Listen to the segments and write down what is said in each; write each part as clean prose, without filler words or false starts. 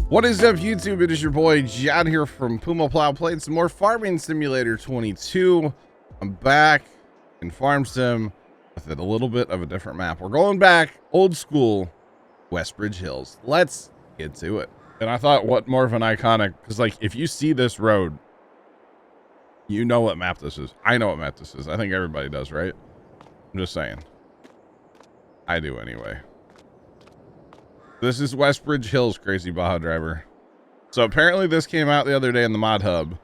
What is up, YouTube? It is your boy John here from Puma Plow, playing some more Farming Simulator 22. I'm back in Farm Sim with a little bit of a different map. We're going back old school Westbridge Hills. Let's get to it. And I thought, what more of an iconic, because like if you see this road, you know what map this is. I know what map this is. I think everybody does, right? I'm just saying. I do anyway. This is Westbridge Hills, Crazy Baja Driver. So apparently this came out the other day in the mod hub,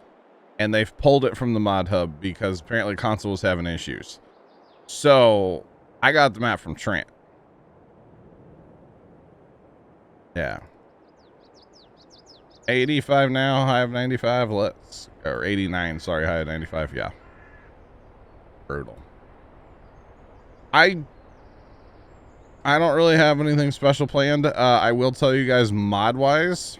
and they've pulled it from the mod hub because apparently console was having issues. So I got the map from Trent. Yeah. 85 now, high of 95. Let's, or 89, sorry, high of 95. Yeah. Brutal. I don't really have anything special planned. I will tell you guys mod wise.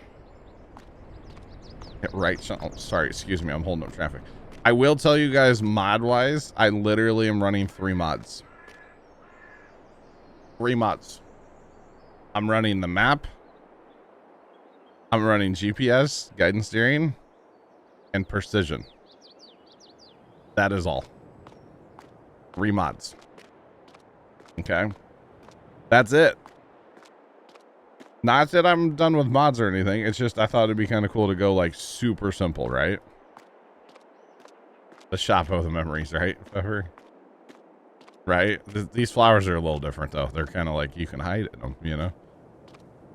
Right. Oh, sorry. Excuse me. I'm holding up traffic. I will tell you guys mod wise. I literally am running 3 mods. 3 mods. I'm running the map. I'm running GPS, guidance steering, and precision. That is all. 3 mods. Okay. That's it. Not that I'm done with mods or anything. It's just I thought it'd be kind of cool to go like super simple, right? The shop of the memories, right? Right? These flowers are a little different though. They're kind of like you can hide them, you know?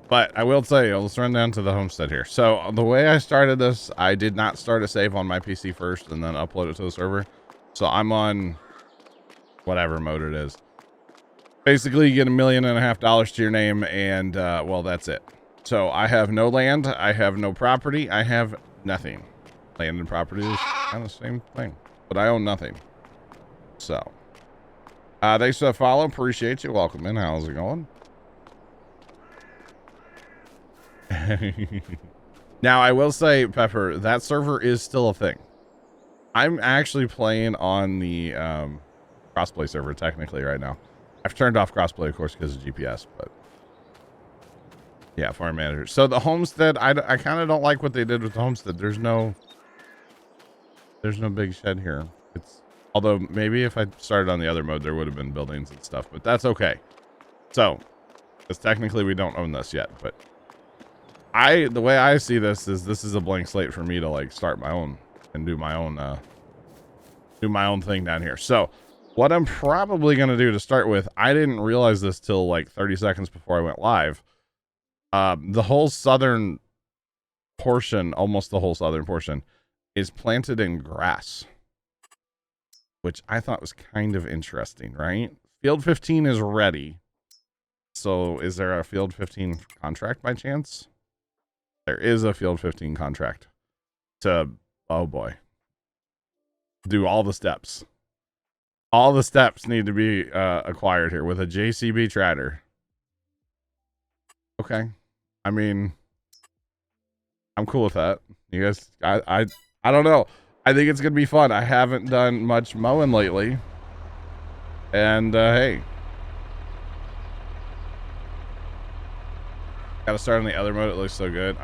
But I will tell you, let's run down to the homestead here. So the way I started this, I did not start a save on my PC first and then upload it to the server. So I'm on whatever mode it is. Basically, you get $1.5 million to your name, and well, that's it. So I have no land, I have no property, I have nothing. Land and property is kind of the same thing, but I own nothing. So, thanks for the follow. Appreciate you. Welcome in. How's it going? Now, I will say, Pepper, that server is still a thing. I'm actually playing on the crossplay server technically right now. I've turned off crossplay, of course, because of GPS, but yeah, farm manager. So the homestead, I kind of don't like what they did with the homestead. There's no big shed here. Although maybe if I started on the other mode, there would have been buildings and stuff, but that's okay. So, because technically we don't own this yet, but the way I see this is a blank slate for me to like start my own and do my own thing down here. So what I'm probably going to do to start with, I didn't realize this till like 30 seconds before I went live. The whole southern portion, almost the whole southern portion, is planted in grass, which I thought was kind of interesting, right? Field 15 is ready. So is there a Field 15 contract by chance? There is a Field 15 contract to, oh boy, do all the steps. All the steps need to be acquired here with a JCB tractor. Okay. I mean, I'm cool with that. You guys, I don't know. I think it's going to be fun. I haven't done much mowing lately. And, hey. Got to start on the other mode. It looks so good.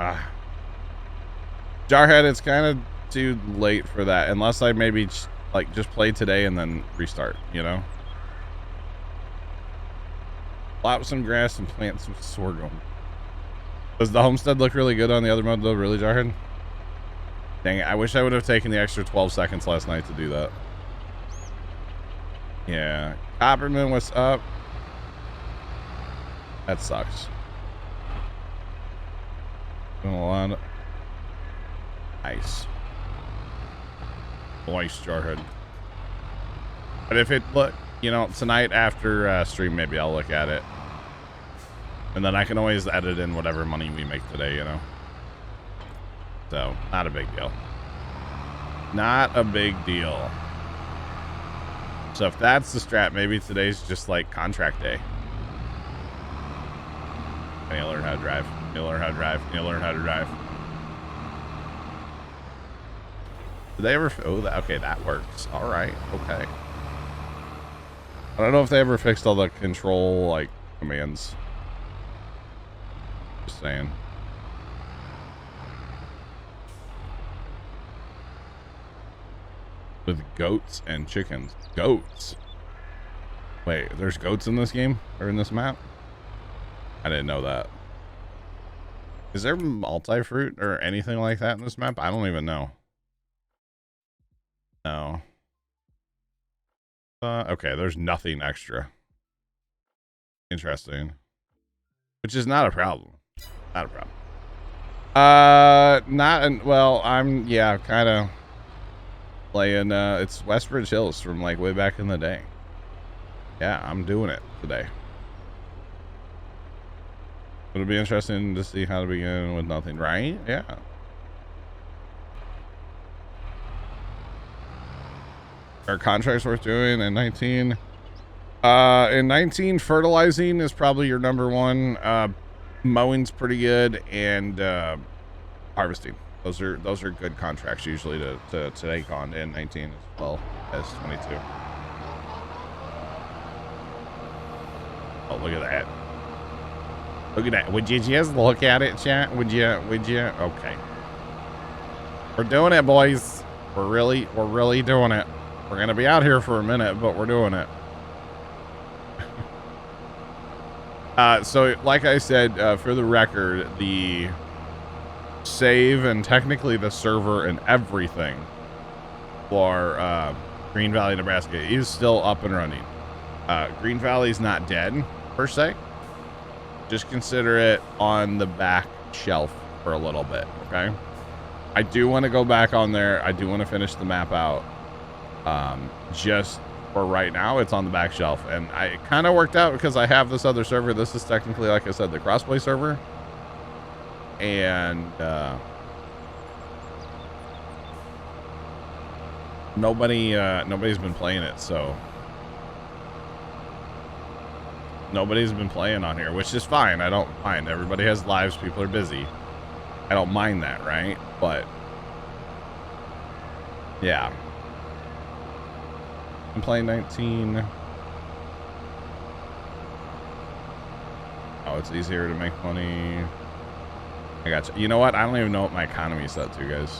Jarhead, it's kind of too late for that. Unless I maybe like just play today and then restart, you know? Plop some grass and plant some sorghum. Does the homestead look really good on the other mode though? Really, Jarhead? Dang it, I wish I would have taken the extra 12 seconds last night to do that. Yeah. Copperman, what's up? That sucks. Doing a lot of... Nice. Nice, Jarhead. But if it look, you know, tonight after stream, maybe I'll look at it, and then I can always edit in whatever money we make today, you know. So not a big deal. Not a big deal. So if that's the strat, maybe today's just like contract day. I need to learn how to drive. I need to learn how to drive. I need to learn how to drive. Did they ever? Oh, okay, that works. All right, okay. I don't know if they ever fixed all the control like commands. Just saying. with goats and chickens. Goats. Wait, there's goats in this game or in this map? I didn't know that. Is there multi-fruit or anything like that in this map? I don't even know. No. Okay, there's nothing extra. Interesting. Which is not a problem. Not a problem. Well, I'm, yeah, kind of playing, it's Westbridge Hills from, like, way back in the day. Yeah, I'm doing it today. It'll be interesting to see how to begin with nothing, right? Yeah. Are contracts worth doing in 19? In 19, fertilizing is probably your number one. Mowing's pretty good, and harvesting. Those are good contracts usually to take on in 19 as well as 22. Oh, look at that. Look at that. Would you just look at it, chat? Would you? Okay. We're doing it, boys. We're really doing it. We're going to be out here for a minute, but we're doing it. So like I said, for the record, the save and technically the server and everything for Green Valley, Nebraska is still up and running. Green Valley's not dead per se. Just consider it on the back shelf for a little bit, okay? I do want to go back on there. I do want to finish the map out. Just for right now, it's on the back shelf, and it kind of worked out because I have this other server. This is technically, like I said, the crossplay server, and nobody's been playing it, so nobody's been playing on here, which is fine. I don't mind. Everybody has lives. People are busy. I don't mind that, right? But yeah, I'm playing 19. Oh, it's easier to make money. I got you. You know what? I don't even know what my economy set to, guys.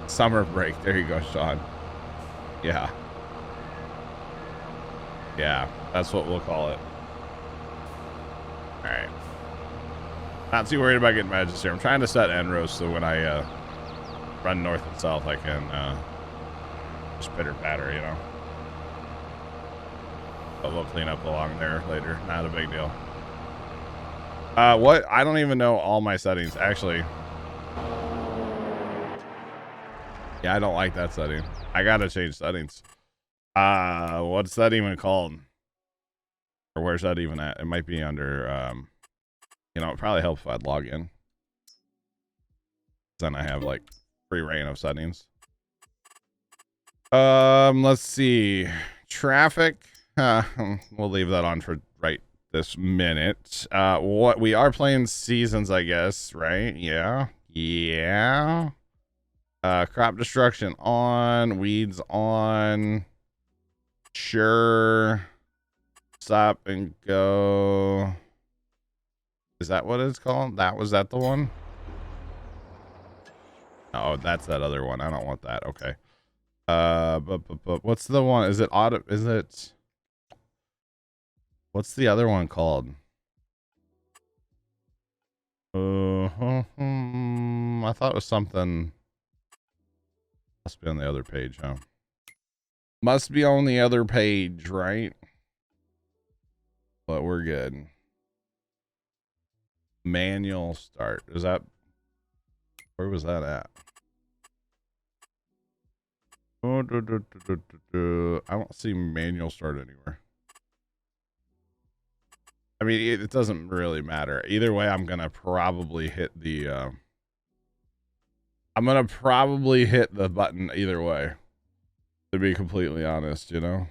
Summer break. There you go, Sean. Yeah. Yeah, that's what we'll call it. All right. Not too worried about getting badges here. I'm trying to set end rows so when I run north and south, I can just pitter patter, you know. But we'll clean up along there later. Not a big deal. What? I don't even know all my settings, actually. Yeah, I don't like that setting. I gotta change settings. What's that even called? Or where's that even at? It might be under, you know, it probably helps if I'd log in. Then I have like free reign of settings. Let's see. Traffic. We'll leave that on for right this minute. What we are playing seasons, I guess, right? Yeah. Yeah. Crop destruction on, weeds on. Sure. Stop and go. Is that what it's called? Was that the one? Oh, that's that other one. I don't want that. Okay. But what's the one? Is it auto? Is it? What's the other one called? I thought it was something. Must be on the other page, huh? Must be on the other page, right? But we're good. Manual start. Is that? Where was that at? I don't see manual start anywhere. I mean, it doesn't really matter. Either way, I'm going to probably hit the... I'm going to probably hit the button either way. To be completely honest, you know?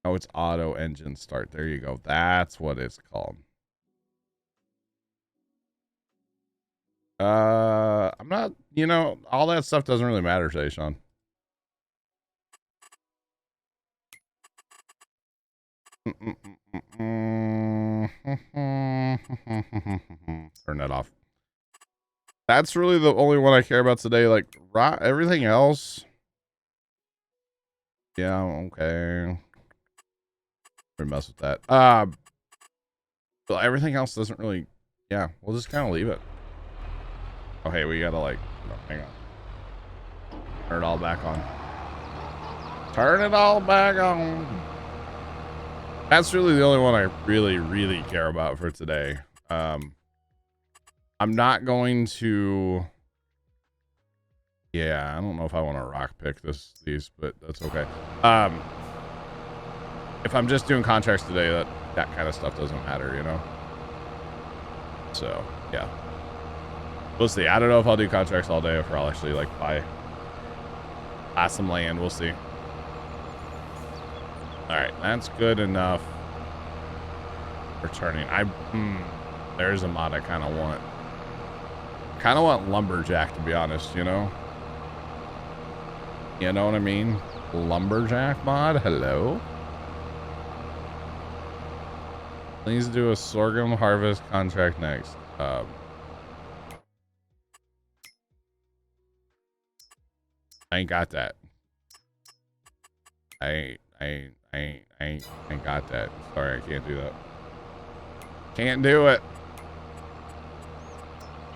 Oh, it's auto engine start. There you go. That's what it's called. I'm not, you know, all that stuff doesn't really matter today, Sean. Turn that off. That's really the only one I care about today. Like, everything else. Yeah, okay. We mess with that. But everything else doesn't really. Yeah, we'll just kind of leave it. Oh, hey, we gotta like. No, hang on. Turn it all back on. Turn it all back on. That's really the only one I really care about for today. I'm not going to. Yeah, I don't know if I want to rock pick these, but that's okay. If I'm just doing contracts today, that kind of stuff doesn't matter, you know. So yeah, we'll see. I don't know if I'll do contracts all day or if I'll actually like buy some land. We'll see. All right, that's good enough. Returning. There's a mod I kind of want. Kind of want lumberjack, to be honest, you know. You know what I mean? Lumberjack mod. Hello. Please do a sorghum harvest contract next. I ain't got that. I ain't got that. Sorry, I can't do that. Can't do it.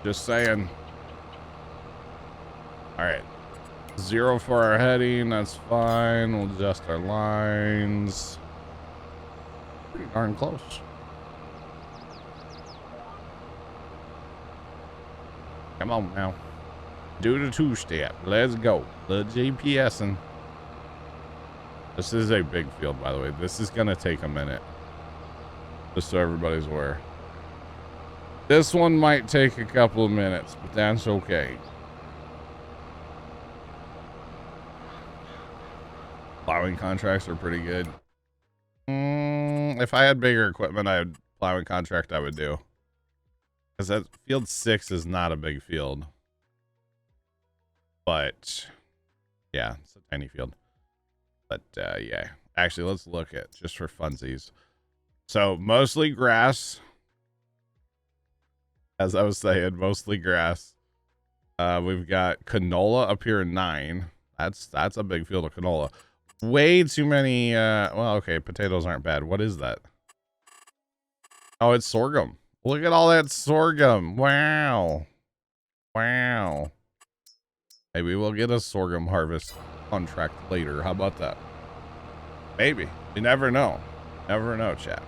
Just saying. All right. 0 for our heading. That's fine. We'll adjust our lines. Pretty darn close. Come on now. Do the 2-step. Let's go. The GPSing. This is a big field, by the way. This is going to take a minute. Just so everybody's aware. This one might take a couple of minutes, but that's okay. Plowing contracts are pretty good. If I had bigger equipment, plowing contract I would do. Because that field 6 is not a big field. But yeah, it's a tiny field. But yeah, actually, let's look at just for funsies. So mostly grass. As I was saying, mostly grass. We've got canola up here in 9. That's a big field of canola. Way too many. Well, okay, potatoes aren't bad. What is that? Oh, it's sorghum. Look at all that sorghum. Wow. Wow. Maybe we'll get a sorghum harvest contract later. How about that? Maybe. You never know. Never know, chat.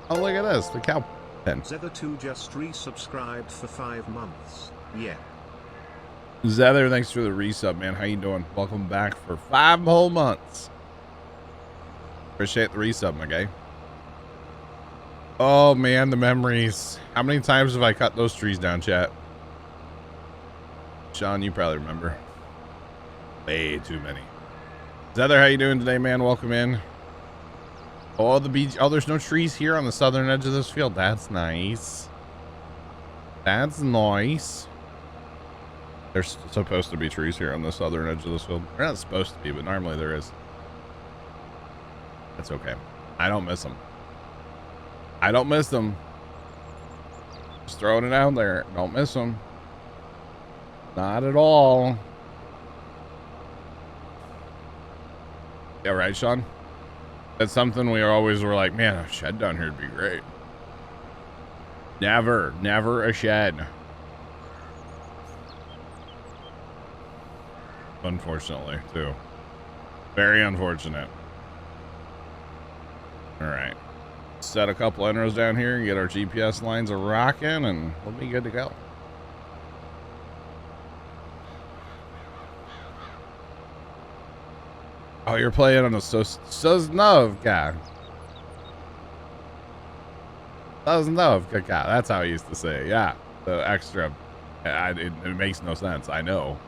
Oh, look at this. The cow pen. Zether2 just resubscribed for 5 months. Yeah. Zether, thanks for the resub, man. How you doing? Welcome back for 5 whole months. Appreciate the resub, my guy. Oh, man, the memories. How many times have I cut those trees down, chat? Sean, you probably remember. Way too many. Zether, how you doing today, man? Welcome in. Oh, the beach. Oh, there's no trees here on the southern edge of this field. That's nice. That's nice. There's supposed to be trees here on the southern edge of this field. They're not supposed to be, but normally there is. That's okay. I don't miss them. I don't miss them. Just throwing it out there. Don't miss them. Not at all. Yeah, right, Sean? That's something we always were like, man, a shed down here would be great. Never a shed. Unfortunately, too. Very unfortunate. All right. Set a couple enros down here and get our GPS lines a rocking, and we'll be good to go. Oh, you're playing on a Sosnovka. Sosnovka. That's how I used to say it. Yeah. The extra. It makes no sense. I know.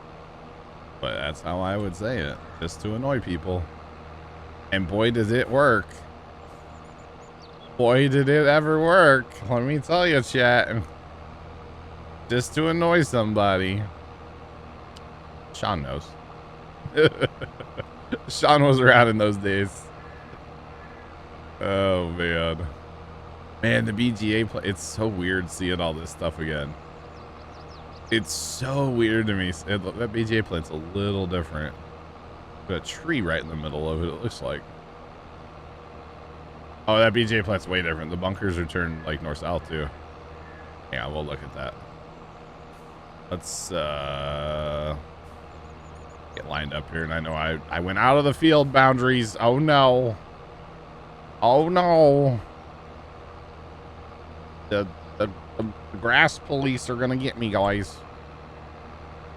But that's how I would say it. Just to annoy people. And boy, does it work. Boy, did it ever work. Let me tell you, chat. Just to annoy somebody. Sean knows. Sean was around in those days. Oh, man. Man, the BGA play. It's so weird seeing all this stuff again. It's so weird to me. That BGA plant's a little different. Got a tree right in the middle of it, it looks like. Oh, that BGA plant's way different. The bunkers are turned like north-south too. Yeah, we'll look at that. Let's get lined up here. And I know I went out of the field boundaries. Oh no. Oh no. The grass police are gonna get me, guys.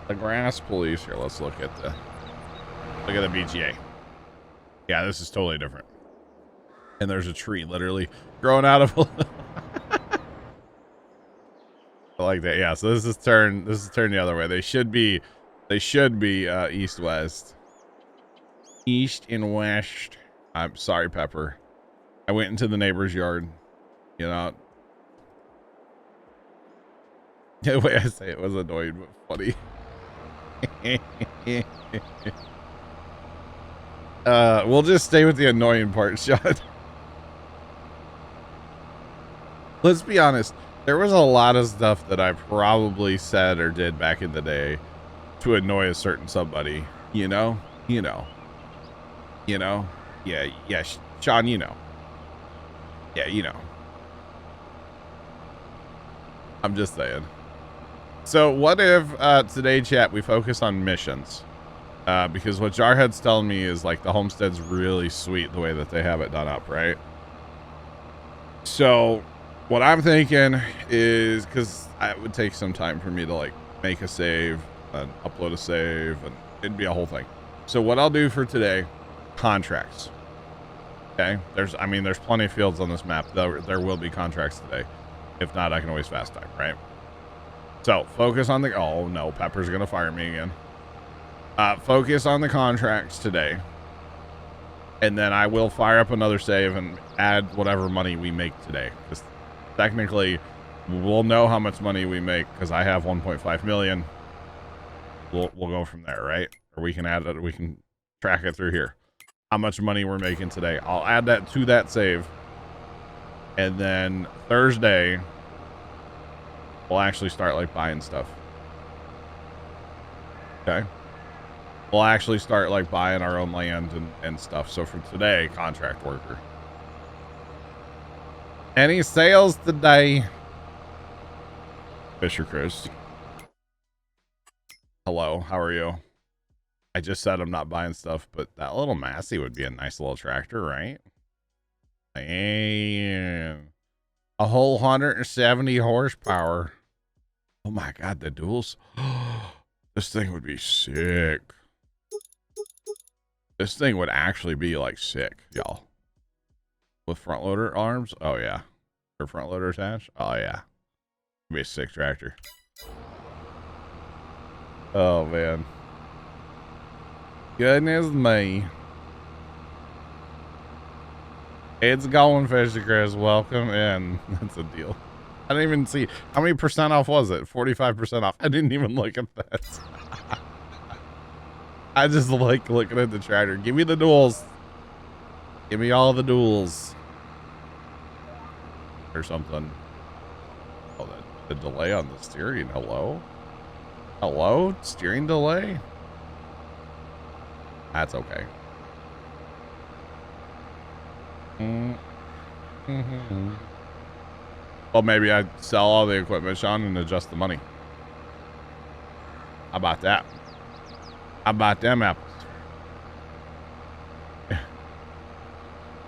The grass police. Here, let's look at the BGA. Yeah, this is totally different. And there's a tree literally growing out of I like that. Yeah, so this is turned the other way. They should be east west. East and west. I'm sorry, Pepper. I went into the neighbor's yard. You know. The way I say it was annoying but funny. We'll just stay with the annoying part, Sean. Let's be honest. There was a lot of stuff that I probably said or did back in the day to annoy a certain somebody. You know. Yeah, Sean, you know. Yeah, you know. I'm just saying. So what if today, chat, we focus on missions? Because what Jarhead's telling me is like the homestead's really sweet the way that they have it done up, right? So what I'm thinking is, because it would take some time for me to like make a save and upload a save, and it'd be a whole thing. So what I'll do for today, contracts. Okay, there's plenty of fields on this map. There will be contracts today. If not, I can always fast time, right? So focus on the, oh no, Pepper's gonna fire me again. Focus on the contracts today. And then I will fire up another save and add whatever money we make today. Because technically we'll know how much money we make because I have 1.5 million. We'll go from there, right? Or we can add it, we can track it through here. How much money we're making today. I'll add that to that save. And then Thursday, we'll actually start like buying stuff. Okay. We'll actually start like buying our own land and stuff. So for today, contract worker. Any sales today? Fisher Chris. Hello, how are you? I just said I'm not buying stuff, but that little Massey would be a nice little tractor, right? And a whole 170 horsepower. Oh my God, the duals. This thing would be sick. This thing would actually be like sick, y'all. With front loader arms? Oh yeah. Or front loader attached? Oh yeah. It'd be a sick tractor. Oh man. Goodness me. It's going, Fisher Chris. Welcome in. That's a deal. I didn't even see. How many percent off was it? 45% off. I didn't even look at that. I just like looking at the tractor. Give me the duals. Give me all the duals. Or something. Oh, the delay on the steering. Hello? Hello? Steering delay? That's okay. Well, maybe I sell all the equipment, Sean, and adjust the money. How about that? How about them apples? The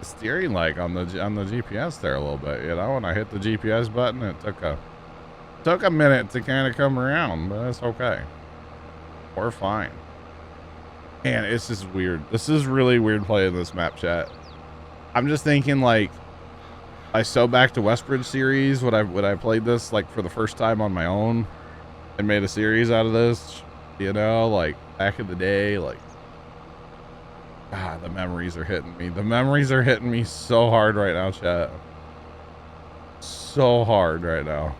steering lag on the GPS there a little bit, you know. When I hit the GPS button, it took a minute to kind of come around, but that's okay. We're fine. Man, it's just weird. This is really weird playing this map, chat. I'm just thinking like I so back to Westbridge series when I played this like for the first time on my own and made a series out of this, you know, like back in the day, like the memories are hitting me. The memories are hitting me so hard right now, chat. So hard right now.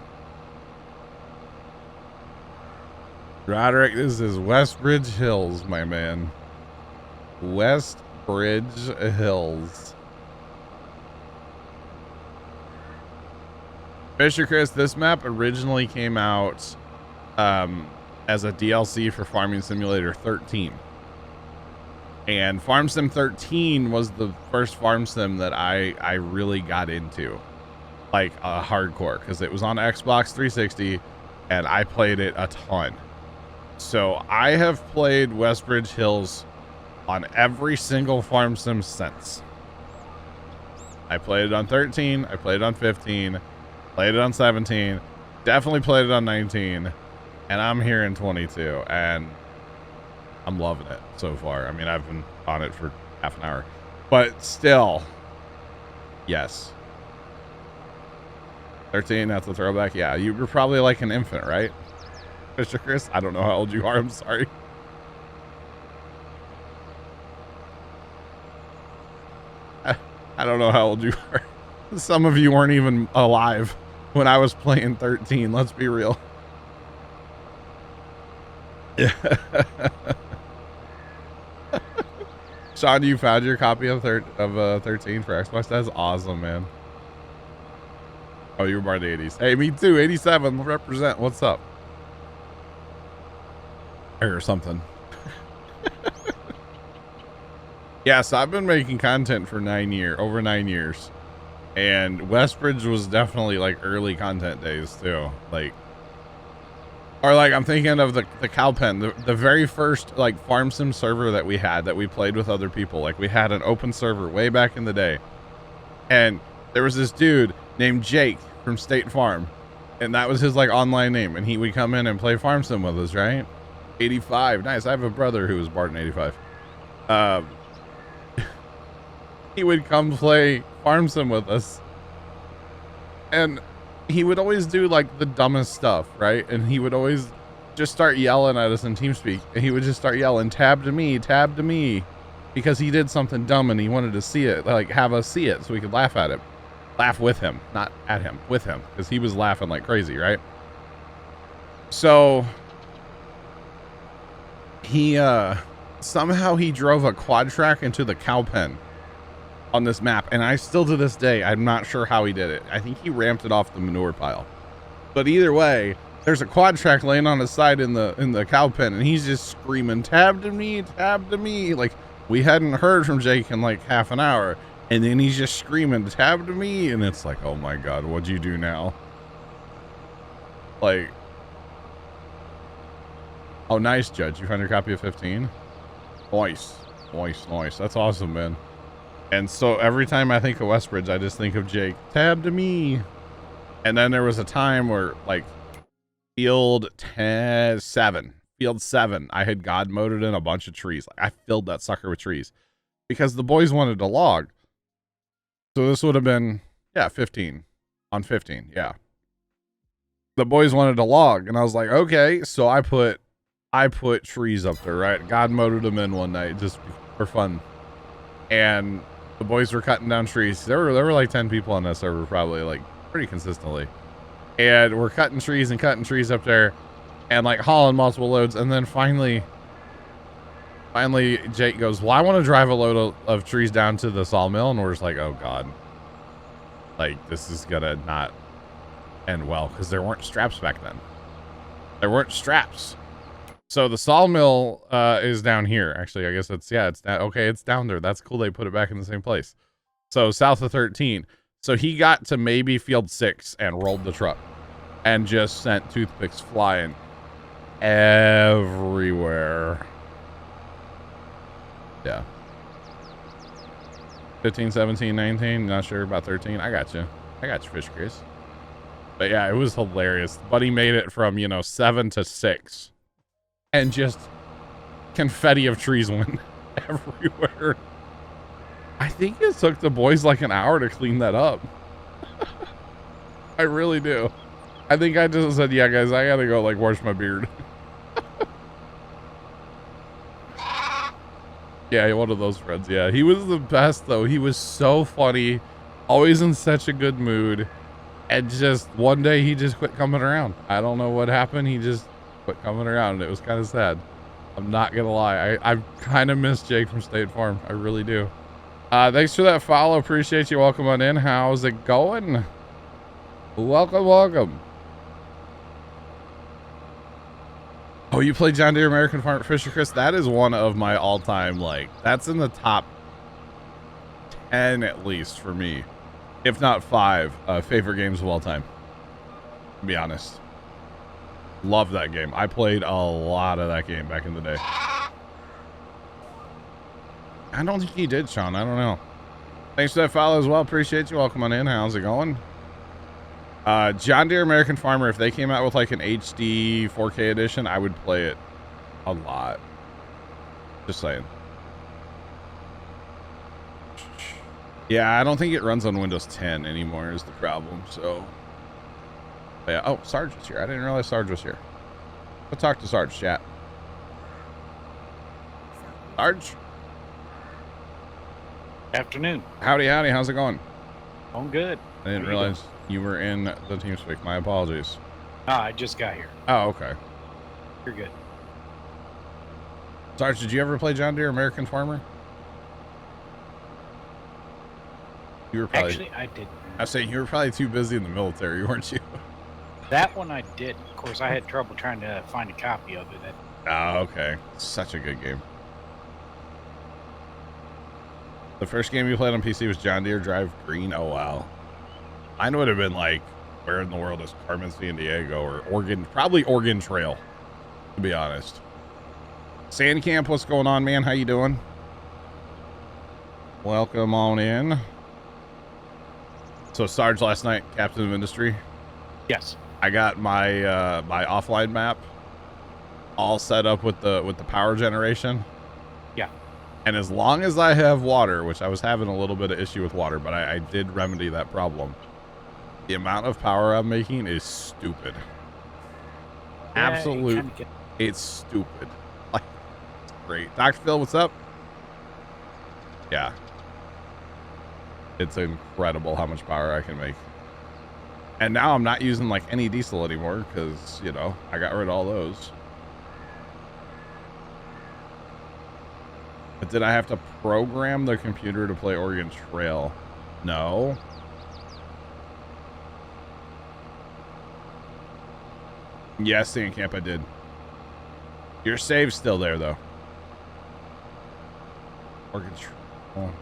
Roderick, this is Westbridge Hills, my man. Westbridge Hills. Fisher Chris, this map originally came out as a DLC for Farming Simulator 13. And Farm Sim 13 was the first farm sim that I really got into, like hardcore, because it was on Xbox 360 and I played it a ton. So I have played Westbridge Hills on every single farm sim since. I played it on 13, I played it on 15, played it on 17, definitely played it on 19, and I'm here in 22, and I'm loving it so far. I mean, I've been on it for half an hour, but still, yes. 13, that's a throwback. Yeah, you were probably like an infant, right? Mr. Chris, I don't know how old you are. I'm sorry. I don't know how old you are. Some of you weren't even alive when I was playing 13. Let's be real. Yeah. Sean, you found your copy of 13 for Xbox? That's awesome, man. Oh, you were born in the 80s. Hey, me too. 87. Represent. What's up? Or something. Yeah, so I've been making content for over 9 years. And Westbridge was definitely like early content days too. Like, or like I'm thinking of the cow pen, the very first like farm sim server that we had that we played with other people. Like we had an open server way back in the day. And there was this dude named Jake from State Farm. And that was his like online name. And he would come in and play farm sim with us, right? 85. Nice. I have a brother who was born in 85. He would come play farm sim with us, and he would always do like the dumbest stuff, right? And he would always just start yelling at us in TeamSpeak, and he would just start yelling, tab to me, because he did something dumb and he wanted to see it, like have us see it so we could laugh at him, laugh with him, not at him, with him, because he was laughing like crazy, right? So he somehow he drove a quad track into the cow pen on this map, and I still to this day I'm not sure how he did it. I think he ramped it off the manure pile, but either way there's a quad track laying on his side in the cow pen, and he's just screaming tab to me, like we hadn't heard from Jake in like half an hour, and then he's just screaming tab to me, and it's like, oh my god, what'd you do now? Like, oh nice, Judge, you found your copy of 15. Nice, that's awesome, man. And so every time I think of Westbridge, I just think of Jake, tab to me. And then there was a time where like field 7, I had God moded in a bunch of trees. Like I filled that sucker with trees because the boys wanted to log. So this would have been, yeah, 15 on 15. Yeah. The boys wanted to log, and I was like, okay. So I put trees up there, right? God moded them in one night just for fun. And the boys were cutting down trees. There were like 10 people on that server, probably, like pretty consistently. And we're cutting trees up there and like hauling multiple loads. And then finally Jake goes, well, I want to drive a load of trees down to the sawmill. And we're just like, oh God, like this is gonna not end well, because there weren't straps back then. There weren't straps. So the sawmill is down here. Actually, I guess it's okay, it's down there. That's cool. They put it back in the same place. So south of 13. So he got to maybe field 6 and rolled the truck and just sent toothpicks flying everywhere. Yeah. 15, 17, 19. Not sure about 13. I got you, Fish Chris. But yeah, it was hilarious. Buddy made it from, 7 to 6. And just confetti of trees went everywhere. I think it took the boys like an hour to clean that up. I really do. I think I just said, yeah, guys, I gotta go like wash my beard. Yeah, one of those friends. Yeah, he was the best though. He was so funny, always in such a good mood. And just one day he just quit coming around. I don't know what happened. He just quit coming around. It was kind of sad. I'm not gonna lie. I kind of miss Jake from State Farm. I really do. Thanks for that follow. Appreciate you. Welcome on in. How's it going? Welcome. Oh, you play John Deere American Farmer Fisher, Chris? That is one of my all-time, like, that's in the top 10 at least for me, if not 5 favorite games of all time, to be honest. Love that game. I played a lot of that game back in the day. I don't think he did, Sean. I don't know. Thanks for that follow as well. Appreciate you. Welcome on in. How's it going? John Deere American Farmer, if they came out with like an HD 4K edition, I would play it a lot. Just saying. Yeah, I don't think it runs on Windows 10 anymore is the problem, so. Yeah. Oh, Sarge is here. I didn't realize Sarge was here. Let's talk to Sarge, chat. Sarge? Afternoon. Howdy, howdy. How's it going? I'm good. I didn't realize you were in the TeamSpeak. My apologies. I just got here. Oh, okay. You're good. Sarge, did you ever play John Deere American Farmer? You were probably. Actually, I didn't. I was saying you were probably too busy in the military, weren't you? That one I did. Of course, I had trouble trying to find a copy of it. Oh, okay. Such a good game. The first game you played on PC was John Deere Drive Green. Oh, wow. Mine would have been like, where in the world is Carmen San Diego or Oregon? Probably Oregon Trail, to be honest. Sand Camp, what's going on, man? How you doing? Welcome on in. So Sarge last night, Captain of Industry. Yes. I got my my offline map all set up with the power generation. Yeah. And as long as I have water, which I was having a little bit of issue with water, but I did remedy that problem. The amount of power I'm making is stupid. Yeah, Absolute. It's stupid. Like, it's great. Dr. Phil, what's up? Yeah. It's incredible how much power I can make. And now I'm not using like any diesel anymore because, you know, I got rid of all those. But did I have to program the computer to play Oregon Trail? No. Yes, Sandcamp, I did. Your save's still there, though. Oregon Trail.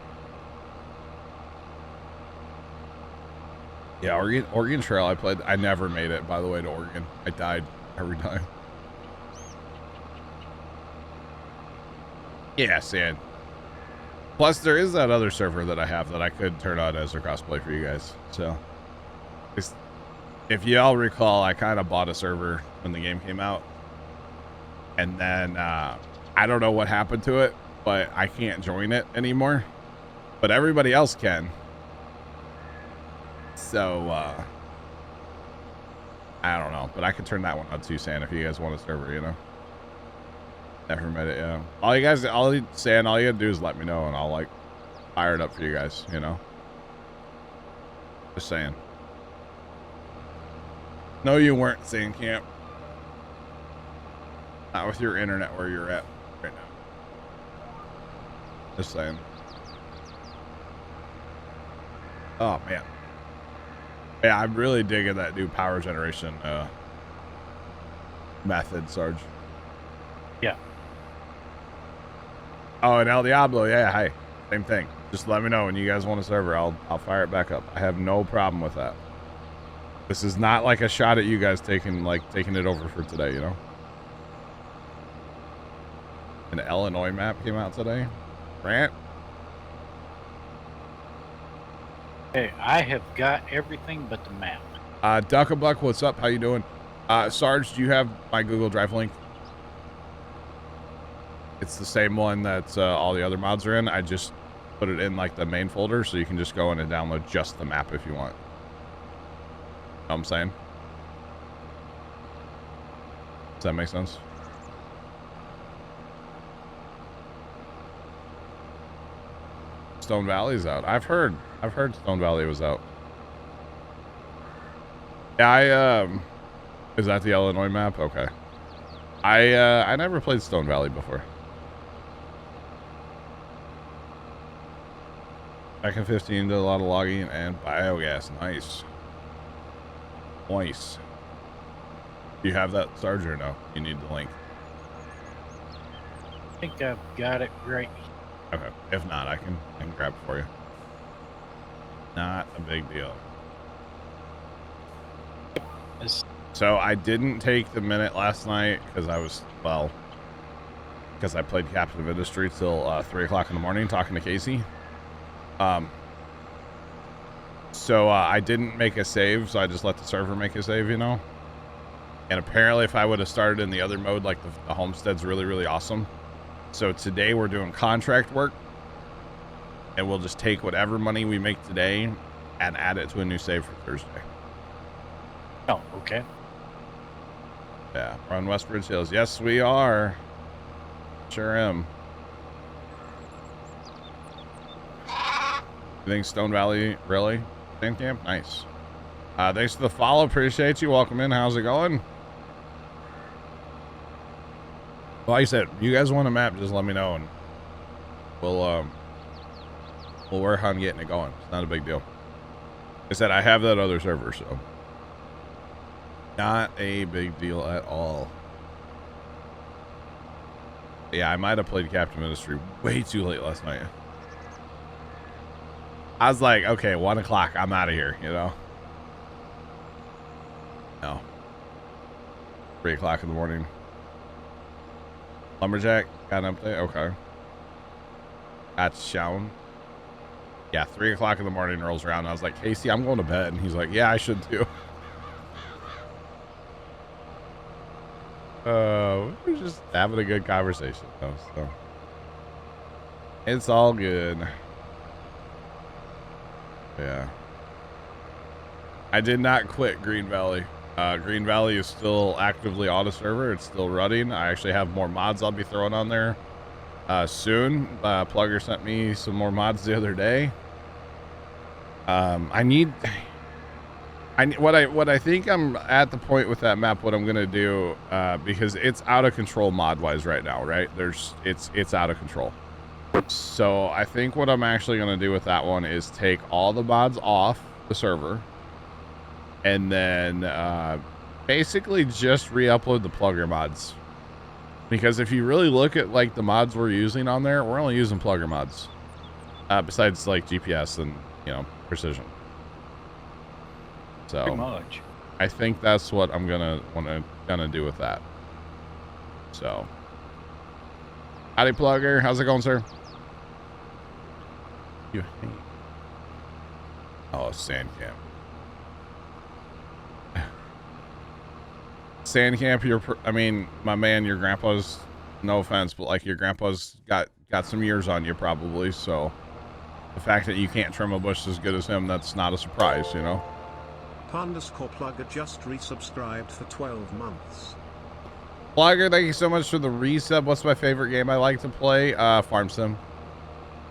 Yeah, Oregon Trail I played. I never made it, by the way, to Oregon. I died every time. Yeah, Sand. Plus, there is that other server that I have that I could turn on as a crossplay for you guys. So, if y'all recall, I kind of bought a server when the game came out. And then, I don't know what happened to it, but I can't join it anymore. But everybody else can. So, I don't know, but I could turn that one on too, Sam, if you guys want a server, you know. Never met it, yeah. All you gotta do is let me know, and I'll, like, fire it up for you guys, you know. Just saying. No, you weren't, Sandcamp. Not with your internet where you're at right now. Just saying. Oh, man. Yeah, I'm really digging that new power generation method, Sarge. Yeah. Oh, and El Diablo, yeah, hi. Same thing. Just let me know when you guys want a server. I'll fire it back up. I have no problem with that. This is not like a shot at you guys taking it over for today, you know? An Illinois map came out today. Grant? Hey, I have got everything but the map. Duckabuck, what's up? How you doing? Sarge, do you have my Google Drive link? It's the same one that all the other mods are in. I just put it in like the main folder, so you can just go in and download just the map if you want. Know what I'm saying? Does that make sense? Stone Valley's out. I've heard Stone Valley was out. Yeah, is that the Illinois map? Okay. I never played Stone Valley before. Back in 15, did a lot of logging and biogas. Nice. Nice. Do you have that, Sarge, or no? You need the link. think I've got it right. Okay. If not, I can grab it for you. Not a big deal. So I didn't take the minute last night because I was, well, because I played Captain of Industry till 3 o'clock in the morning talking to Casey. So I didn't make a save, so I just let the server make a save, you know? And apparently if I would have started in the other mode, like the homestead's really, really awesome. So today we're doing contract work. And we'll just take whatever money we make today and add it to a new save for Thursday. Oh, okay. Yeah, we're on Westbridge Hills. Yes, we are. Sure am. You think Stone Valley, really? Sand camp? Nice. Thanks for the follow. Appreciate you. Welcome in. How's it going? Well, like I said, you guys want a map, just let me know and we'll work on getting it going. It's not a big deal. Like I said, I have that other server, so not a big deal at all. Yeah, I might have played Captain Ministry way too late last night. I was like, okay, 1 o'clock, I'm out of here, you know? No. 3 o'clock in the morning. Lumberjack, got an update? Okay. That's shown. Yeah, 3 o'clock in the morning rolls around. I was like, Casey, I'm going to bed. And he's like, yeah, I should too. We're just having a good conversation though, so it's all good. Yeah. I did not quit Green Valley. Green Valley is still actively on a server. It's still running. I actually have more mods I'll be throwing on there soon. Plugger sent me some more mods the other day. What I think I'm at the point with that map, what I'm gonna do, because it's out of control mod wise right now, right? It's out of control. So I think what I'm actually gonna do with that one is take all the mods off the server and then basically just re-upload the plugger mods. Because if you really look at like the mods we're using on there, we're only using plugger mods. Besides like GPS and, you know, precision. So pretty much. I think that's what I'm gonna do with that. So howdy plugger, how's it going, sir? You hate. Oh, sand camp. Sand camp, I mean, my man, your grandpa's, no offense, but like your grandpa's got some years on you probably, so the fact that you can't trim a bush as good as him, that's not a surprise, you know? _plugger just resubscribed for 12 months. Plugger, thank you so much for the resub. What's my favorite game I like to play? Farm Sim.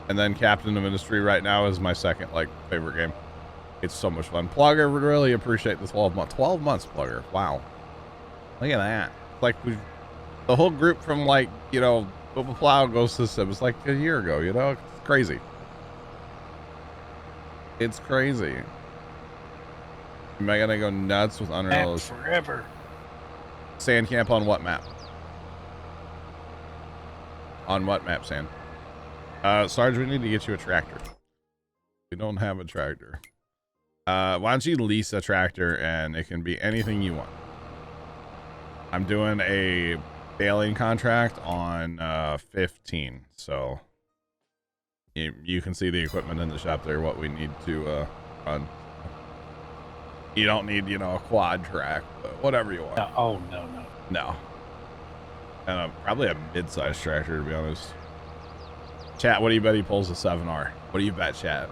And then Captain of Industry right now is my second like favorite game. It's so much fun. Plugger, would really appreciate the 12 months. 12 months, Plugger. Wow. Look at that. Like the whole group from like, you know, Plow goes to Sim. It's like a year ago, you know? It's crazy. It's crazy. Am I gonna go nuts with Unreal? Forever. Sand camp on what map? On what map, Sand? Sarge, we need to get you a tractor. We don't have a tractor. Why don't you lease a tractor and it can be anything you want. I'm doing a baling contract on 15, so you can see the equipment in the shop there, what we need to run. You don't need, you know, a quad track, but whatever you want. No, oh, no. No. And probably a mid-sized tractor, to be honest. Chat, what do you bet he pulls a 7R? What do you bet, chat?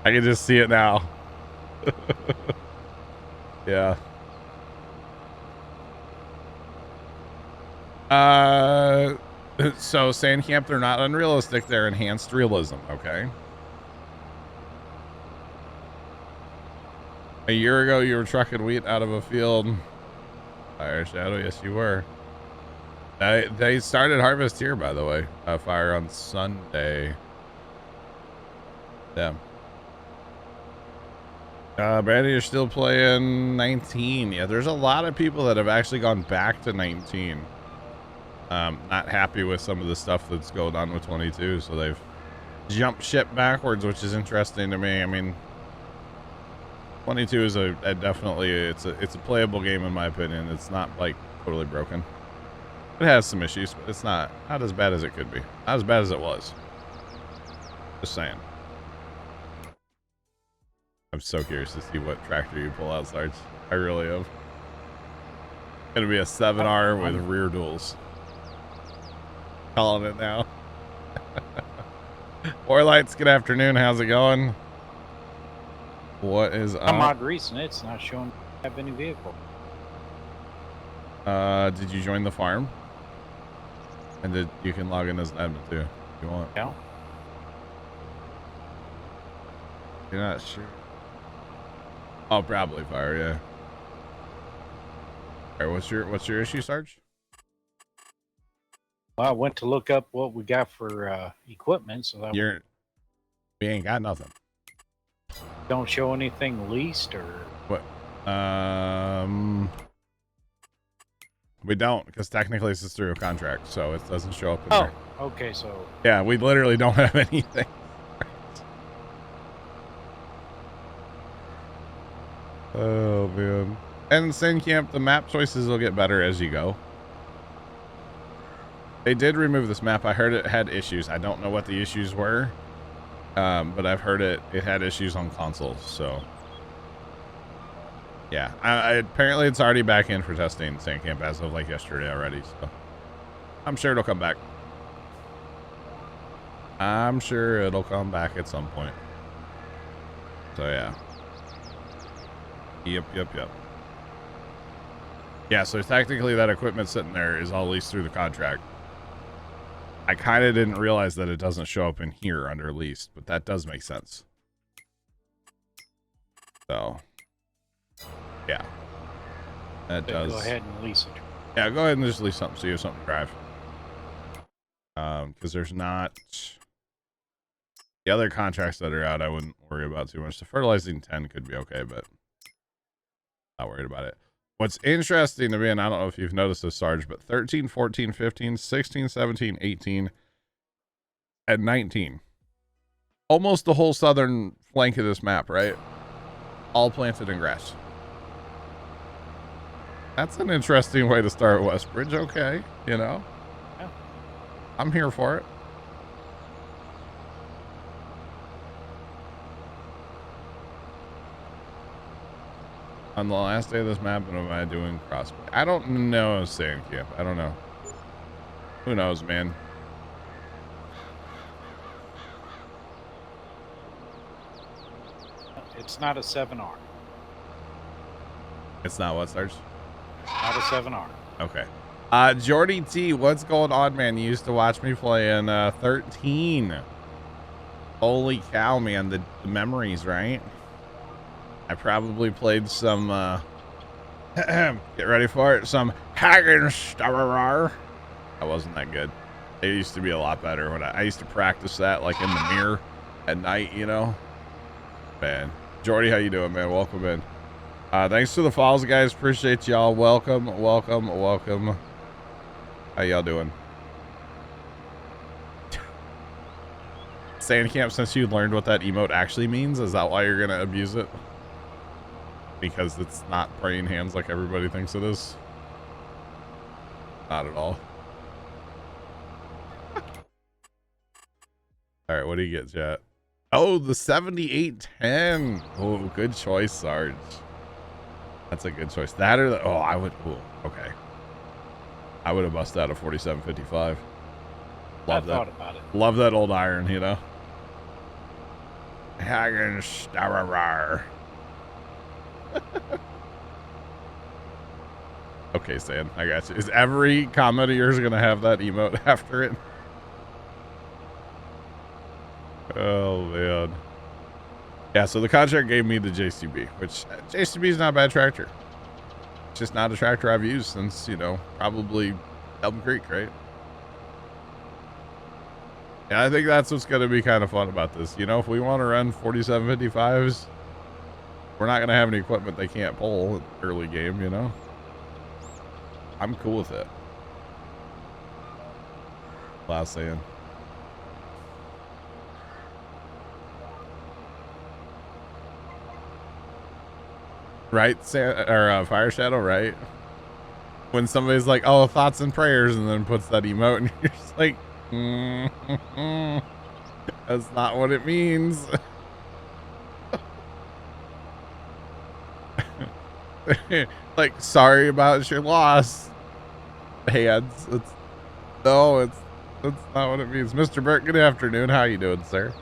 I can just see it now. Yeah. So sand camp, they're not unrealistic. They're enhanced realism, okay? A year ago, you were trucking wheat out of a field. Fire Shadow, yes, you were. They started harvest here, by the way. Fire on Sunday. Yeah. Brandy, you're still playing 19. Yeah, there's a lot of people that have actually gone back to 19. Not happy with some of the stuff that's going on with 22, so they've jumped ship backwards, which is interesting to me. I mean, 22 is a definitely it's a playable game in my opinion. It's not like totally broken. It has some issues, but it's not as bad as it could be. Not as bad as it was. Just saying. I'm so curious to see what tractor you pull out, Sarge. I really am. Gonna be a 7R with rear duals. Calling it now. Lights, good afternoon. How's it going? What is up? Some odd reason it's not showing I have any vehicle. Did you join the farm? And you can log in as an admin too, if you want. Yeah. You're not sure? Oh, probably fire, yeah. All right, what's your issue, Sarge? Well, I went to look up what we got for equipment, so that we ain't got nothing. Don't show anything leased or what? We don't, because technically this is through a contract, so it doesn't show up in there. Okay, so yeah, we literally don't have anything. Oh man. And Sin Camp, the map choices will get better as you go. They did remove this map. I heard it had issues. I don't know what the issues were. But I've heard it had issues on consoles, so yeah. Apparently it's already back in for testing Sandcamp as of like yesterday already, so I'm sure it'll come back. I'm sure it'll come back at some point. So yeah. Yep. Yeah, so technically that equipment sitting there is all leased through the contract. I kind of didn't realize that it doesn't show up in here under leased, but that does make sense. So, yeah. That does. Go ahead and lease it. Yeah, go ahead and just lease something so you have something to drive. Because there's not... The other contracts that are out, I wouldn't worry about too much. The fertilizing 10 could be okay, but not worried about it. What's interesting to me, and I don't know if you've noticed this, Sarge, but 13, 14, 15, 16, 17, 18, and 19. Almost the whole southern flank of this map, right? All planted in grass. That's an interesting way to start Westbridge. Okay, you know? Yeah. I'm here for it. On the last day of this map, what am I doing crossplay? I don't know, Sandcamp. I don't know. Who knows, man? It's not a 7R. It's not what, Sarge? Not a 7R. Okay. Jordy T, what's going on, man? You used to watch me play in 13. Holy cow, man. The memories, right? I probably played some, get ready for it, some Hagenstarar. That wasn't that good. It used to be a lot better when I used to practice that, like in the mirror at night, you know? Man. Jordy, how you doing, man? Welcome in. Thanks to the follows, guys. Appreciate y'all. Welcome. How y'all doing? Sandcamp, since you learned what that emote actually means, is that why you're going to abuse it? Because it's not praying hands like everybody thinks it is? Not at all. All right, what do you get, chat? Oh, the 7810. Oh, good choice, Sarge. That's a good choice. That or the, oh, I would, oh, okay. I would have busted out a 4755. Love that. I thought about it. Love that old iron, you know? Hagenstarar. Okay, Stan, I got you. Is every comment of yours gonna have that emote after it? Oh man. Yeah, so the contract gave me the JCB, which JCB is not a bad tractor. It's just not a tractor I've used since, you know, probably Elm Creek, right? And I think that's what's gonna be kind of fun about this. You know, if we want to run 4755s, We're not gonna have any equipment they can't pull early game, you know. I'm cool with it. Last saying. Right, Fire Shadow, right? When somebody's like, "Oh, thoughts and prayers," and then puts that emote, and you're just like, that's not what it means. Like, sorry about your loss. Hands. That's not what it means. Mr. Burt, good afternoon. How you doing, sir?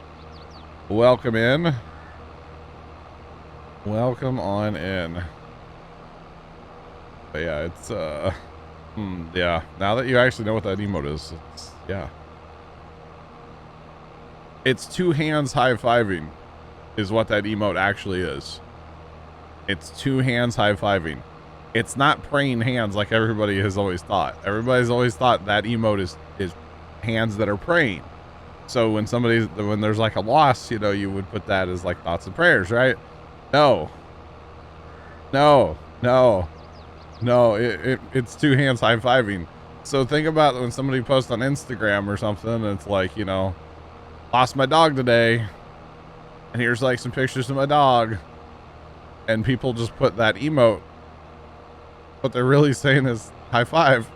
Welcome in. Welcome on in. But yeah, it's yeah. Now that you actually know what that emote is, yeah. It's two hands high-fiving is what that emote actually is. It's two hands high-fiving. It's not praying hands like everybody has always thought. Everybody's always thought that emote is hands that are praying. So when there's like a loss, you know, you would put that as like thoughts and prayers, right? No. It's two hands high-fiving. So think about when somebody posts on Instagram or something, and it's like, you know, lost my dog today, and here's like some pictures of my dog, and people just put that emote. What they're really saying is high five.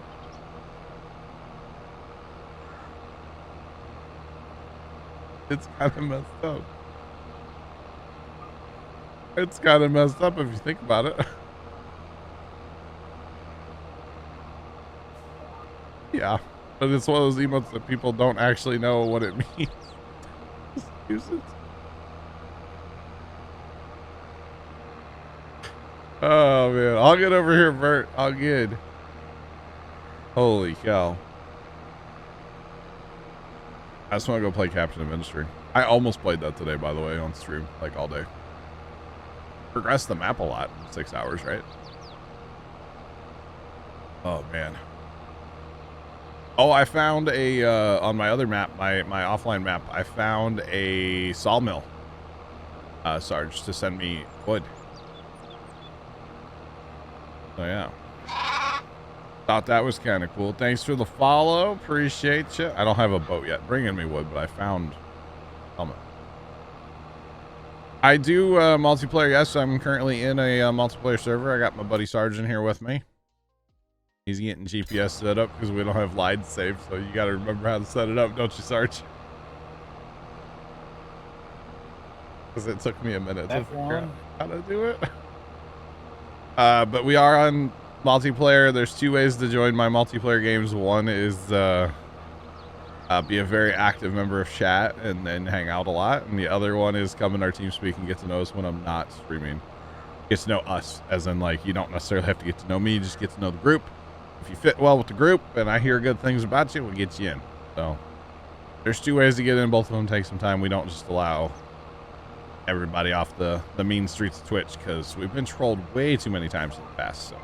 It's kind of messed up. It's kind of messed up if you think about it. Yeah, but it's one of those emotes that people don't actually know what it means. Just use it. Oh man, I'll get over here, Bert. I'll get. Holy cow. I just want to go play Captain of Industry. I almost played that today, by the way, on stream, like all day. Progressed the map a lot in 6 hours, right? Oh man. Oh, I found a on my other map, my offline map, I found a sawmill. Sarge to send me wood. So yeah. Thought that was kind of cool. Thanks for the follow. Appreciate you. I don't have a boat yet. Bringing me wood, but I found sawmill. I do multiplayer. Yes, I'm currently in a multiplayer server. I got my buddy Sarge in here with me. He's getting GPS set up because we don't have lines saved, so you got to remember how to set it up, don't you, Sarge? Because it took me a minute to figure out how to do it. But we are on multiplayer. There's two ways to join my multiplayer games. One is be a very active member of chat and then hang out a lot, and the other one is come in our team speak and get to know us when I'm not streaming. Get to know us, as in like you don't necessarily have to get to know me, you just get to know the group. If you fit well with the group and I hear good things about you, we'll get you in. So there's two ways to get in. Both of them take some time. We don't just allow everybody off the mean streets of Twitch because we've been trolled way too many times in the past. So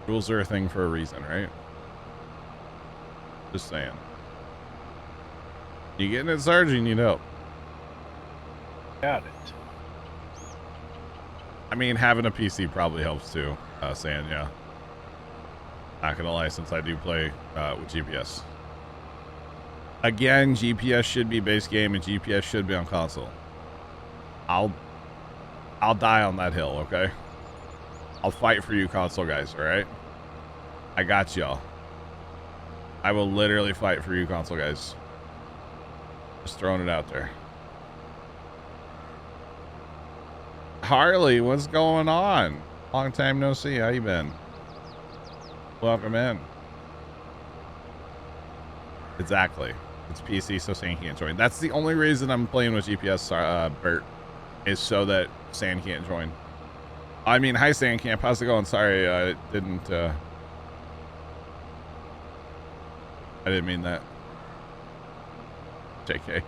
rules are a thing for a reason, right? Just saying. You getting it, Sarge? You need help? Got it. I mean, having a PC probably helps too, saying, yeah. Not gonna lie, since I do play with GPS. Again, GPS should be base game and GPS should be on console. I'll die on that hill, okay? I'll fight for you console guys, alright? I got y'all. I will literally fight for you console guys. Just throwing it out there. Harley, what's going on? Long time no see. How you been? Welcome in. Exactly. It's PC, so Sand can't join. That's the only reason I'm playing with GPS, Bert, is so that Sand can't join. I mean, hi, Sand Camp. How's it going? Sorry, I didn't mean that. JK.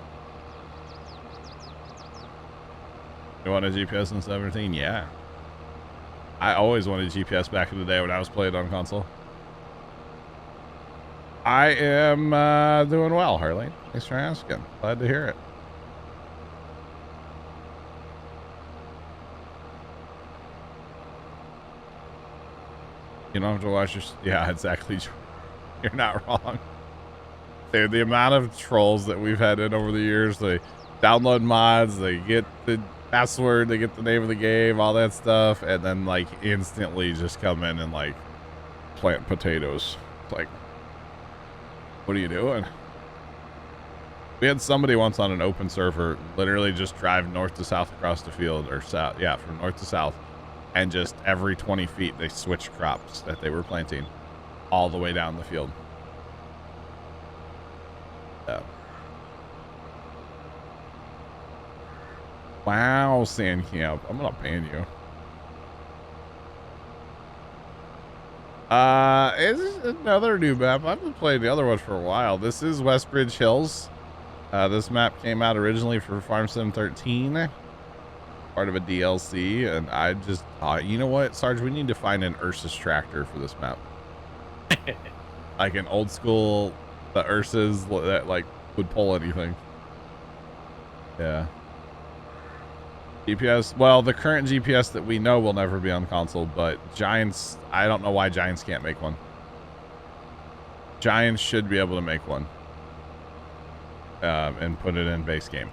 You want a GPS in 17? Yeah. I always wanted GPS back in the day when I was playing on console. I am doing well, Harley. Thanks for asking. Glad to hear it. You don't have to watch your... Yeah, exactly. You're not wrong. Dude, the amount of trolls that we've had in over the years, they download mods, they get the password, they get the name of the game, all that stuff, and then like instantly just come in and like plant potatoes. Like, what are you doing? We had somebody once on an open server literally just drive north to south across the field, or south, yeah, from north to south, and just every 20 feet they switch crops that they were planting all the way down the field. Yeah. Wow, Sandcamp. I'm gonna ban you. It's another new map. I've been playing the other one for a while. This is Westbridge Hills. This map came out originally for Farm Sim 13, part of a DLC, and I just thought, you know what, Sarge, we need to find an Ursus tractor for this map. Like an old school, the Ursus that like would pull anything. Yeah. GPS, well, the current GPS that we know will never be on console, but Giants, I don't know why Giants can't make one. Giants should be able to make one. And put it in base game.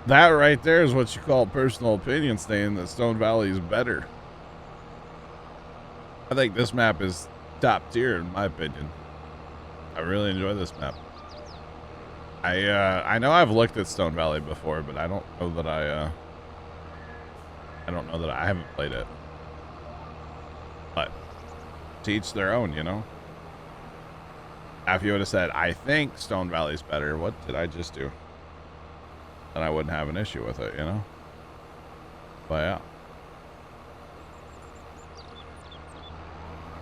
That right there is what you call personal opinion, saying that Stone Valley is better. I think this map is top tier in my opinion. I really enjoy this map. I know I've looked at Stone Valley before, but I don't know that I haven't played it. But to each their own, you know. If you would have said, I think Stone Valley's better, what did I just do? Then I wouldn't have an issue with it, you know. But yeah.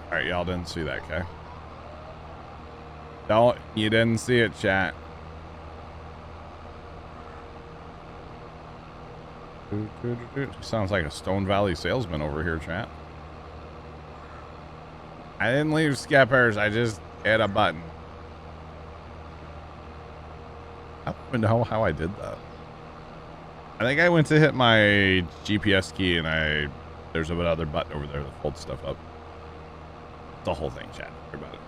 All right, y'all didn't see that, okay? You didn't see it, chat. Sounds like a Stone Valley salesman over here, chat. I didn't leave skippers, I just hit a button. I don't even know how I did that. I think I went to hit my GPS key and there's another button over there that holds stuff up. The whole thing, chat. Don't worry about it.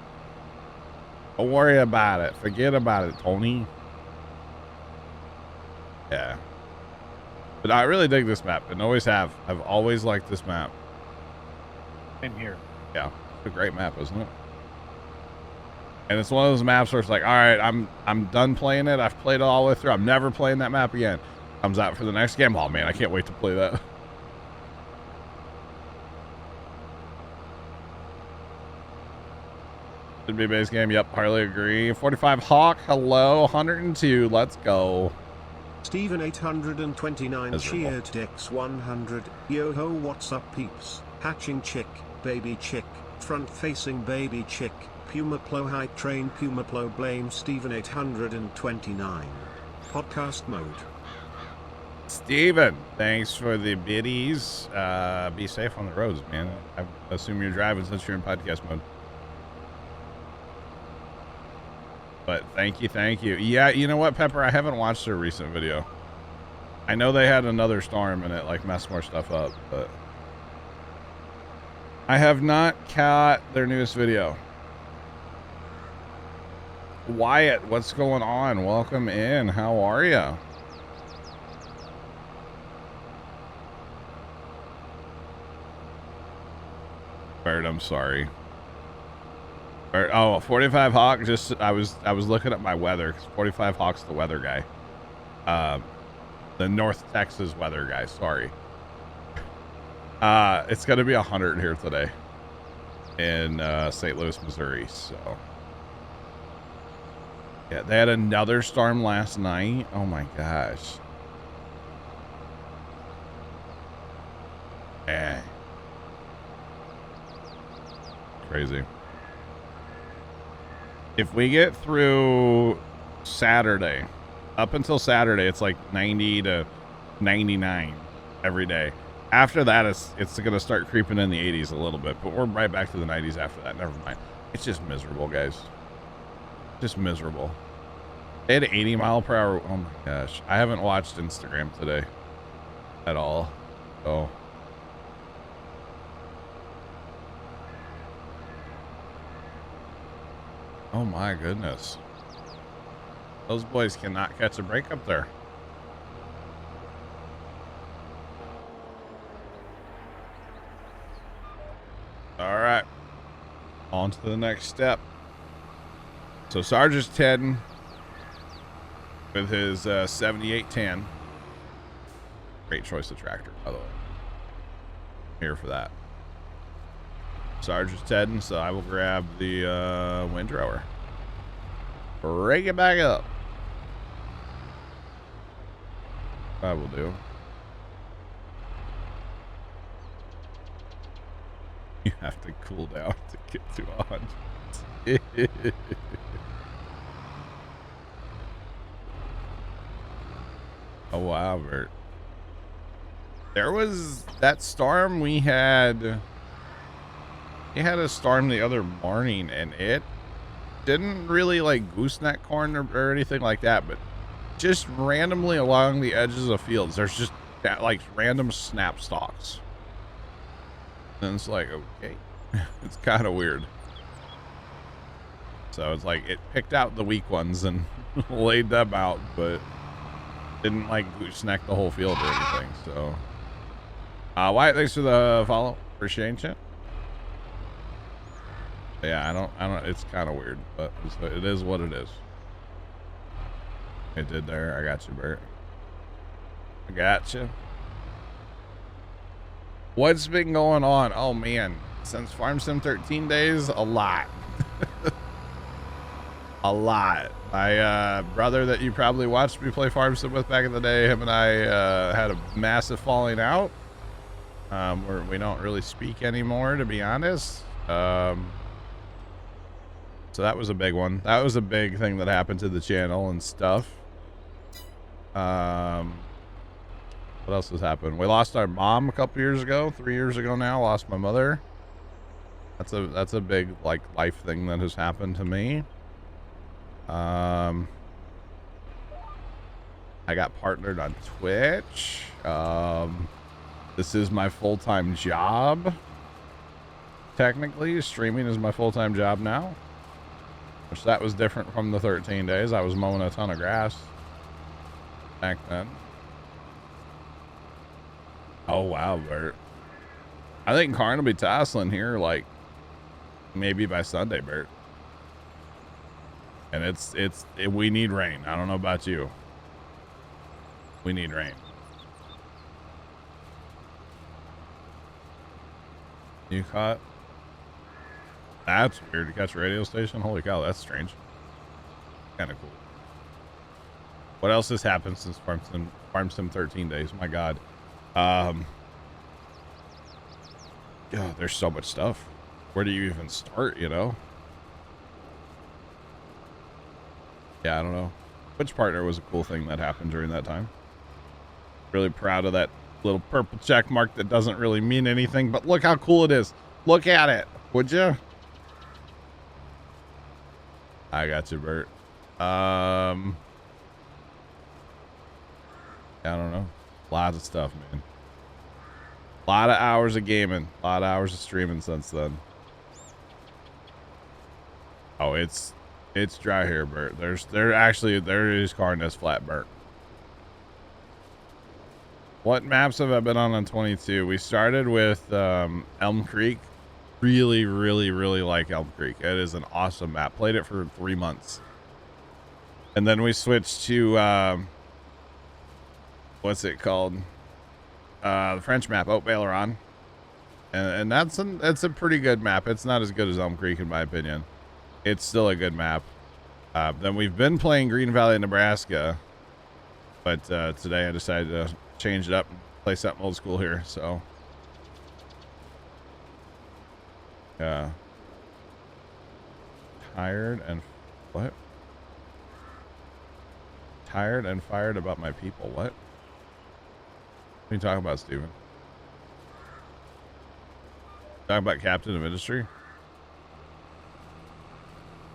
Don't worry about it. Forget about it, Tony. Yeah. But I really dig this map and always have. I've always liked this map. Same here. Yeah. It's a great map, isn't it? And it's one of those maps where it's like, all right, I'm done playing it. I've played it all the way through. I'm never playing that map again. Comes out for the next game. Oh man, I can't wait to play that. Should be a base game. Yep, hardly agree. 45 Hawk. Hello. 102. Let's go. Stephen 829 Miserable. cheered Dex 100. Yo ho, what's up peeps? Hatching chick, baby chick, front facing baby chick, Puma Plow height train Puma Plow blame Stephen 829. Podcast mode. Steven, thanks for the biddies. Be safe on the roads, man. I assume you're driving since you're in podcast mode. But thank you. Yeah, you know what, Pepper? I haven't watched their recent video. I know they had another storm and it like messed more stuff up, but I have not caught their newest video. Wyatt, what's going on? Welcome in. How are you? Bird, I'm sorry. Oh, 45 Hawk. Just I was looking at my weather because 45 Hawk's the weather guy. The North Texas weather guy. Sorry. It's gonna be 100 here today in St. Louis, Missouri. So yeah, they had another storm last night. Oh my gosh. Yeah. Crazy. If we get through Saturday, up until Saturday, it's like 90 to 99 every day. After that, it's going to start creeping in the 80s a little bit, but we're right back to the 90s after that. Never mind. It's just miserable, guys. Just miserable. They had 80 mile per hour. Oh my gosh. I haven't watched Instagram today at all. So. Oh my goodness. Those boys cannot catch a break up there. All right. On to the next step. So Sarge is heading with his 7810. Great choice of tractor, by the way. Here for that. Sarge is heading, so I will grab the windrower. Break it back up. I will do. You have to cool down to get to 100. Oh wow, Bert. There was that storm we had. We had a storm the other morning, and it didn't really like gooseneck corn or anything like that, but just randomly along the edges of fields, there's just like random snap stalks. And it's like, okay, it's kind of weird. So it's like it picked out the weak ones and laid them out, but didn't like gooseneck the whole field or anything. So, Wyatt, thanks for the follow. Appreciate you. Yeah, I don't. It's kind of weird, but it is what it is. It did there. I got you, Bert. I got you. What's been going on? Oh man, since Farm Sim 13 days, a lot. A lot. My brother that you probably watched me play Farm Sim with back in the day, him and I had a massive falling out. Where we don't really speak anymore, to be honest. So that was a big one. That was a big thing that happened to the channel and stuff. What else has happened? We lost our mom a couple years ago, 3 years ago now. Lost my mother. That's a big like life thing that has happened to me. I got partnered on Twitch. This is my full-time job. Technically, streaming is my full-time job now. Which that was different from the 13 days. I was mowing a ton of grass back then. Oh wow, Bert. I think Karn will be tasseling here like maybe by Sunday, Bert. And we need rain. I don't know about you. We need rain. You caught? That's weird to catch a radio station. Holy cow, that's strange. Kind of cool. What else has happened since Farm Sim 13 days? My God. Yeah, there's so much stuff. Where do you even start, you know? Yeah, I don't know. Which partner was a cool thing that happened during that time. Really proud of that little purple check mark that doesn't really mean anything, but look how cool it is. Look at it, would you? I got you, Bert. I don't know. Lots of stuff, man. A lot of hours of gaming. A lot of hours of streaming since then. Oh, it's dry here, Bert. There is Carness flat, Bert. What maps have I been on 22? We started with Elm Creek. Really, really, really like Elm Creek. It is an awesome map. Played it for 3 months. And then we switched to what's it called? The French map, Haute Baileron. And that's a pretty good map. It's not as good as Elm Creek in my opinion. It's still a good map. Then we've been playing Green Valley, Nebraska. But today I decided to change it up and play something old school here, so yeah. Tired and fired about my people. What are you talking about, Steven? Talking about Captain of Industry?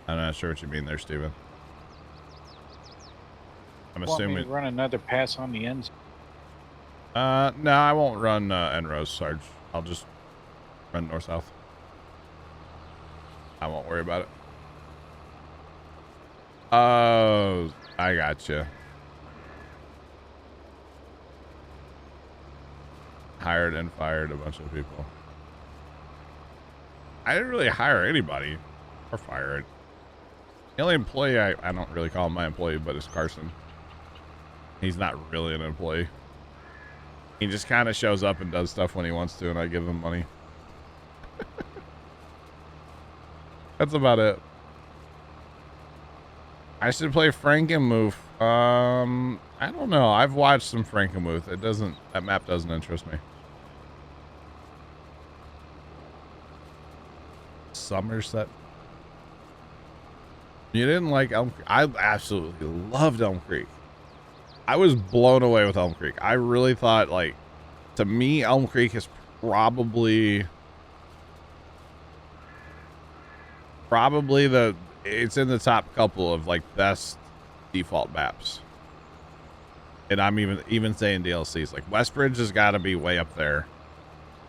I'm not sure what you mean there, Steven. I'm assuming run another pass on the ends. No, I won't run N-Rose, Sarge. I'll just run north-south. I won't worry about it. Oh, I gotcha. Hired and fired a bunch of people. I didn't really hire anybody or fire it. The only employee I don't really call him my employee, but it's Carson. He's not really an employee. He just kind of shows up and does stuff when he wants to, and I give him money. That's about it. I should play Frankenmuth. I don't know. I've watched some Frankenmuth. That map doesn't interest me. Somerset. You didn't like Elm Creek? I absolutely loved Elm Creek. I was blown away with Elm Creek. I really thought, like, to me, Elm Creek is probably it's in the top couple of like best default maps. And I'm even saying DLCs. Like Westbridge has got to be way up there.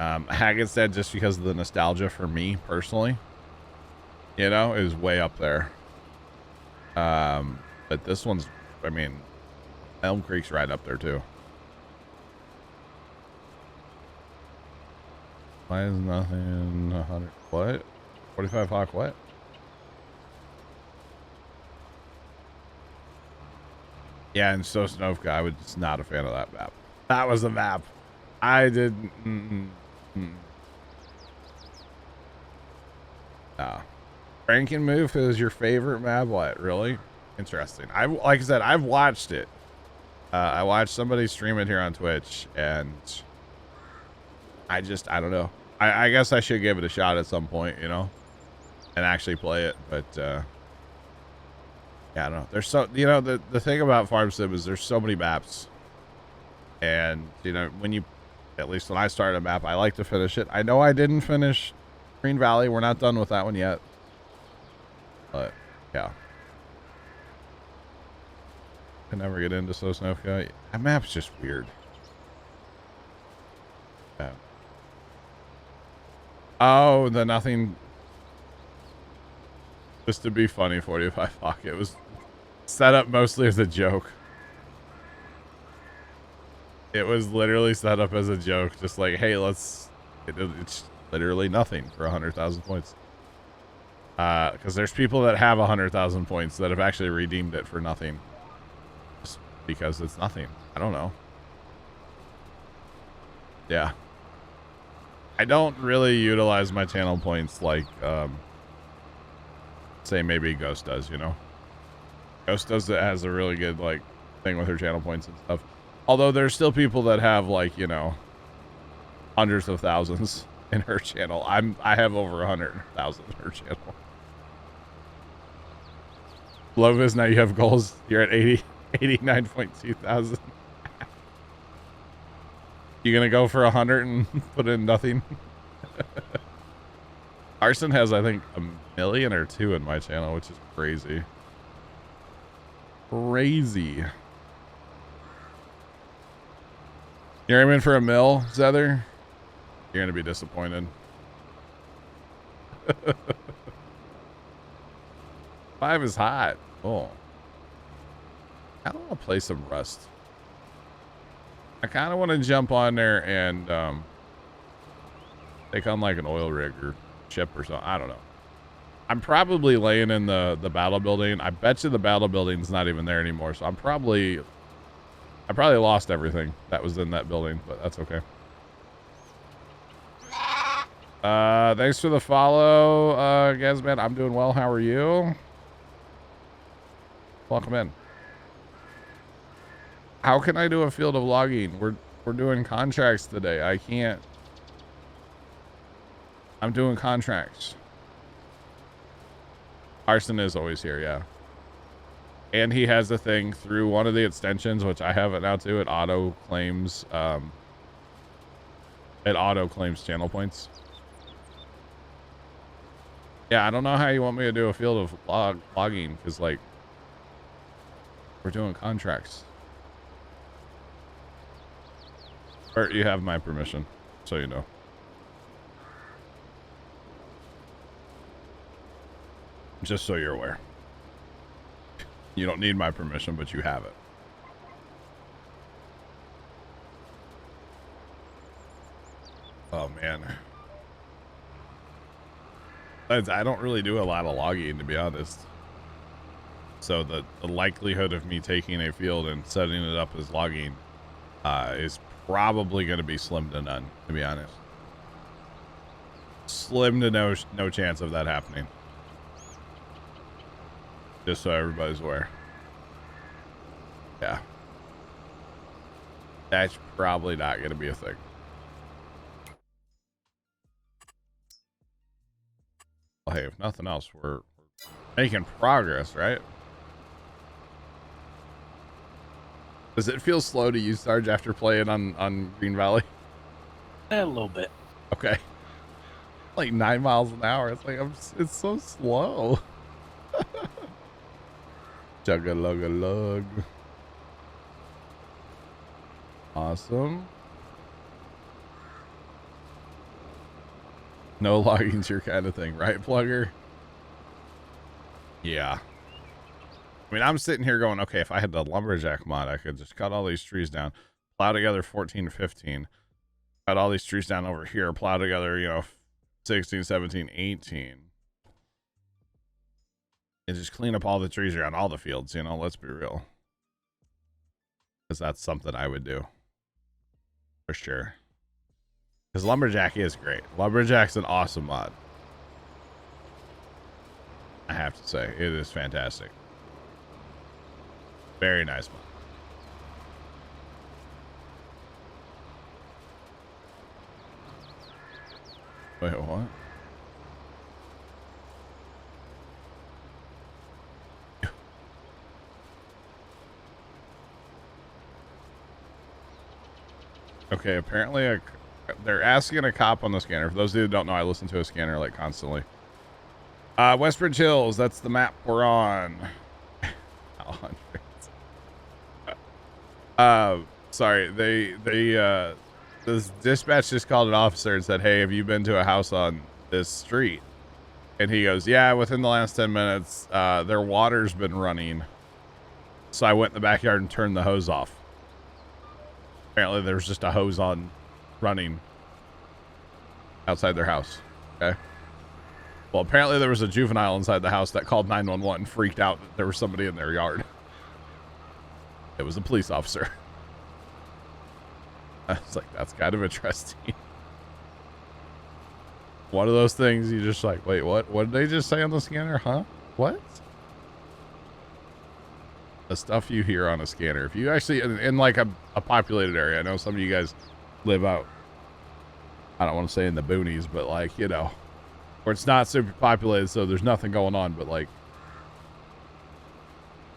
Haggett said just because of the nostalgia for me personally, you know, is way up there. But this one's, I mean, Elm Creek's right up there too. Why is nothing 100? What? 45 Hawk? What? Yeah, and Sosnovka, I was just not a fan of that map. That was the map. I didn't. No. Frankenmuth is your favorite map? What? Really? Interesting. Like I said, I've watched it. I watched somebody stream it here on Twitch, and I don't know. I guess I should give it a shot at some point, you know, and actually play it. But yeah, I don't know. There's so, you know, the thing about Farm Sim is there's so many maps, and you know, at least when I start a map, I like to finish it. I know I didn't finish Green Valley. We're not done with that one yet, but yeah. Can never get into Sosnovka. That map's just weird. Yeah. Oh, the nothing. Just to be funny, 45 Hawk. It was set up mostly as a joke. It was literally set up as a joke. Just like, hey, it's literally nothing for 100,000 points. Because there's people that have 100,000 points that have actually redeemed it for nothing. Just because it's nothing. I don't know. Yeah. I don't really utilize my channel points like, say maybe Ghost does, you know? Ghost does it, has a really good, like, thing with her channel points and stuff. Although there's still people that have, like, you know, hundreds of thousands in her channel. I have over 100,000 in her channel. Lovis, now you have goals. You're at 89.2 thousand. You gonna go for 100 and put in nothing? Arson has, I think, 1 million or 2 in my channel, which is crazy. Crazy. You're aiming for 1 mil, Zether? You're gonna be disappointed. 5 is hot. Oh. I don't want to play some Rust. I kind of want to jump on there and take on like an oil rig or ship or something. I don't know. I'm probably laying in the battle building. I bet you the battle building's not even there anymore. So I probably lost everything that was in that building, but that's okay. Thanks for the follow, Gazman. I'm doing well. How are you? Welcome in. How can I do a field of logging? We're doing contracts today. I can't. I'm doing contracts. Arson is always here, yeah. And he has a thing through one of the extensions, which I have it now too. It auto claims channel points. Yeah, I don't know how you want me to do a field of logging, because like we're doing contracts. Or you have my permission, so you know. Just so you're aware. You don't need my permission, but you have it. Oh, man. I don't really do a lot of logging, to be honest. So the likelihood of me taking a field and setting it up as logging is probably going to be slim to none, to be honest. Slim to no chance of that happening. Just so everybody's aware. Yeah. That's probably not going to be a thing. Well, hey, if nothing else, we're making progress, right? Does it feel slow to use Sarge after playing on Green Valley? A little bit. Okay. Like 9 miles an hour. It's like, it's so slow. Chug-a-lug-a-lug. Awesome. No logging's your kind of thing, right, Plugger? Yeah. I mean, I'm sitting here going, okay, if I had the lumberjack mod, I could just cut all these trees down, plow together 14, 15, cut all these trees down over here, plow together, you know, 16, 17, 18. And just clean up all the trees around all the fields, you know, let's be real. Because that's something I would do. For sure. Because lumberjack is great. Lumberjack's an awesome mod. I have to say, it is fantastic. Very nice mod. Wait, what? Okay, apparently they're asking a cop on the scanner. For those of you who don't know, I listen to a scanner like constantly. Westbridge Hills, that's the map we're on. Sorry, this dispatch just called an officer and said, hey, have you been to a house on this street? And he goes, yeah, within the last 10 minutes, their water's been running. So I went in the backyard and turned the hose off. Apparently there was just a hose on running outside their house. Okay. Well, apparently there was a juvenile inside the house that called 911, freaked out that there was somebody in their yard. It was a police officer. I was like, that's kind of interesting. One of those things you just like, wait, what? What did they just say on the scanner? Huh? What? The stuff you hear on a scanner. If you actually, in like a populated area, I know some of you guys live out, I don't want to say in the boonies, but like, you know, where it's not super populated, so there's nothing going on, but like,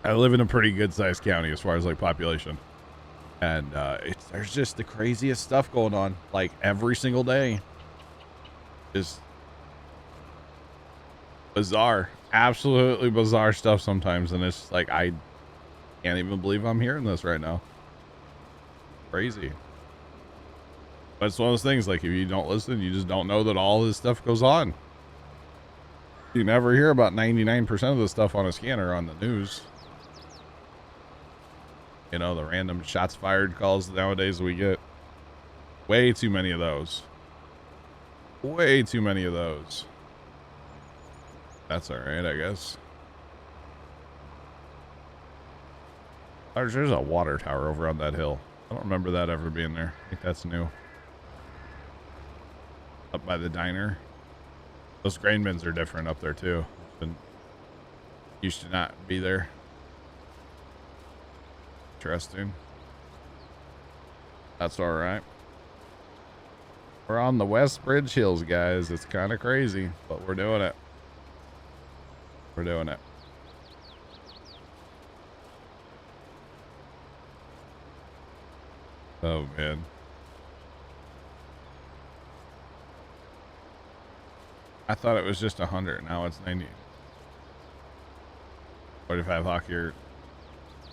I live in a pretty good sized county as far as like population. And there's just the craziest stuff going on, like every single day. Just bizarre, absolutely bizarre stuff sometimes. And it's like, I can't even believe I'm hearing this right now. Crazy. But it's one of those things, like, if you don't listen, you just don't know that all this stuff goes on. You never hear about 99% of the stuff on a scanner on the news. You know, the random shots fired calls nowadays we get. Way too many of those. Way too many of those. That's alright, I guess. There's a water tower over on that hill. I don't remember that ever being there. I think that's new. Up by the diner. Those grain bins are different up there too. Used to not be there. Interesting. That's alright. We're on the Westbridge Hills, guys. It's kind of crazy, but we're doing it. We're doing it. Oh, man. I thought it was just 100. Now it's 90. 45 Hawk, your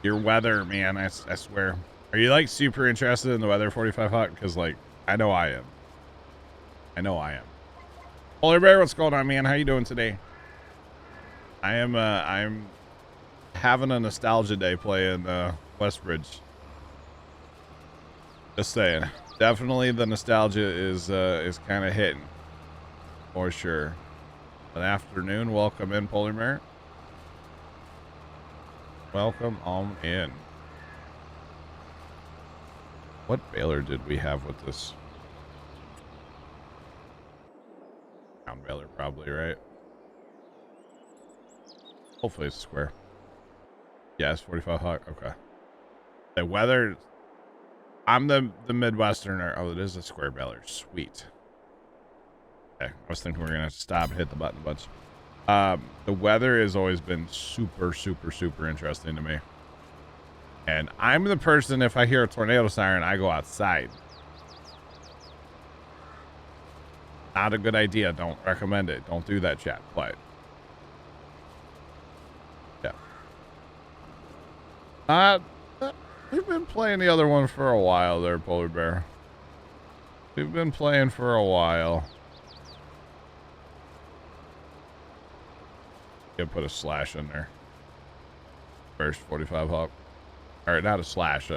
weather, man. I swear. Are you like super interested in the weather 45 hot? Because like I know I am. I know I am. Polar Bear, what's going on, man? How you doing today? I'm having a nostalgia day playing Westbridge. Just saying. Definitely the nostalgia is kind of hitting. For sure. Good afternoon. Welcome in, Polar Bear. Welcome on in. What baler did we have with this? Round baler, probably, right? Hopefully it's square. Yeah, it's 45 hot. Okay. The weather. I'm the Midwesterner. Oh, it is a square baler. Sweet. Okay. I was thinking we were going to have to stop and hit the button a bunch. The weather has always been super, super, super interesting to me. And I'm the person, if I hear a tornado siren, I go outside. Not a good idea. Don't recommend it. Don't do that, chat. But yeah. We've been playing the other one for a while there, Polar Bear. We've been playing for a while. Gonna put a slash in there. First 45 hop. Alright, not a slash,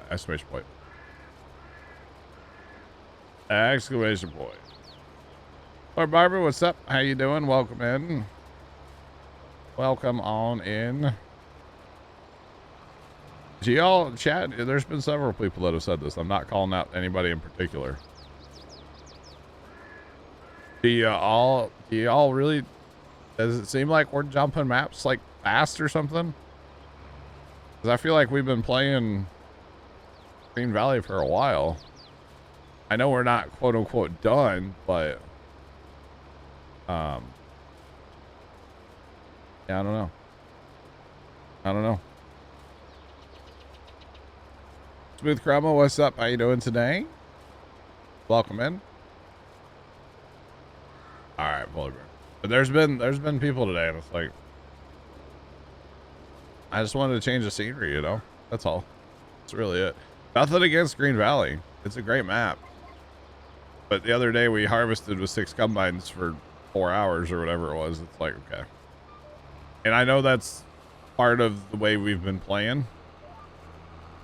exclamation point. Exclamation point. Or Barbara, what's up? How you doing? Welcome in. Welcome on in. Do y'all chat? There's been several people that have said this. I'm not calling out anybody in particular. Do y'all really, does it seem like we're jumping maps like fast or something? Because I feel like we've been playing Green Valley for a while. I know we're not quote unquote done, but yeah, I don't know. I don't know. Smooth Crumble, what's up? How you doing today? Welcome in. All right, Polar Bear. But there's been people today, and it's like, I just wanted to change the scenery, you know? That's all. That's really it. Nothing against Green Valley. It's a great map. But the other day we harvested with 6 combines for 4 hours or whatever it was. It's like, okay. And I know that's part of the way we've been playing.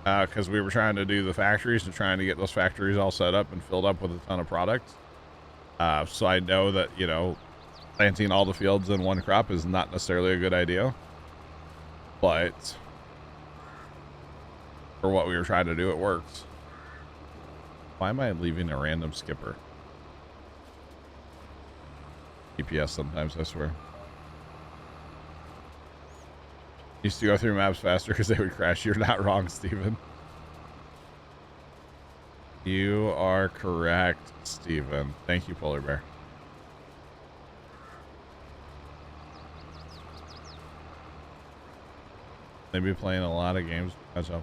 Because we were trying to do the factories and trying to get those factories all set up and filled up with a ton of product. So I know that, you know, planting all the fields in one crop is not necessarily a good idea. But for what we were trying to do, it works. Why am I leaving a random skipper? GPS sometimes, I swear. Used to go through maps faster because they would crash. You're not wrong, Steven. You are correct, Steven. Thank you, Polar Bear. They be playing a lot of games. Catch up.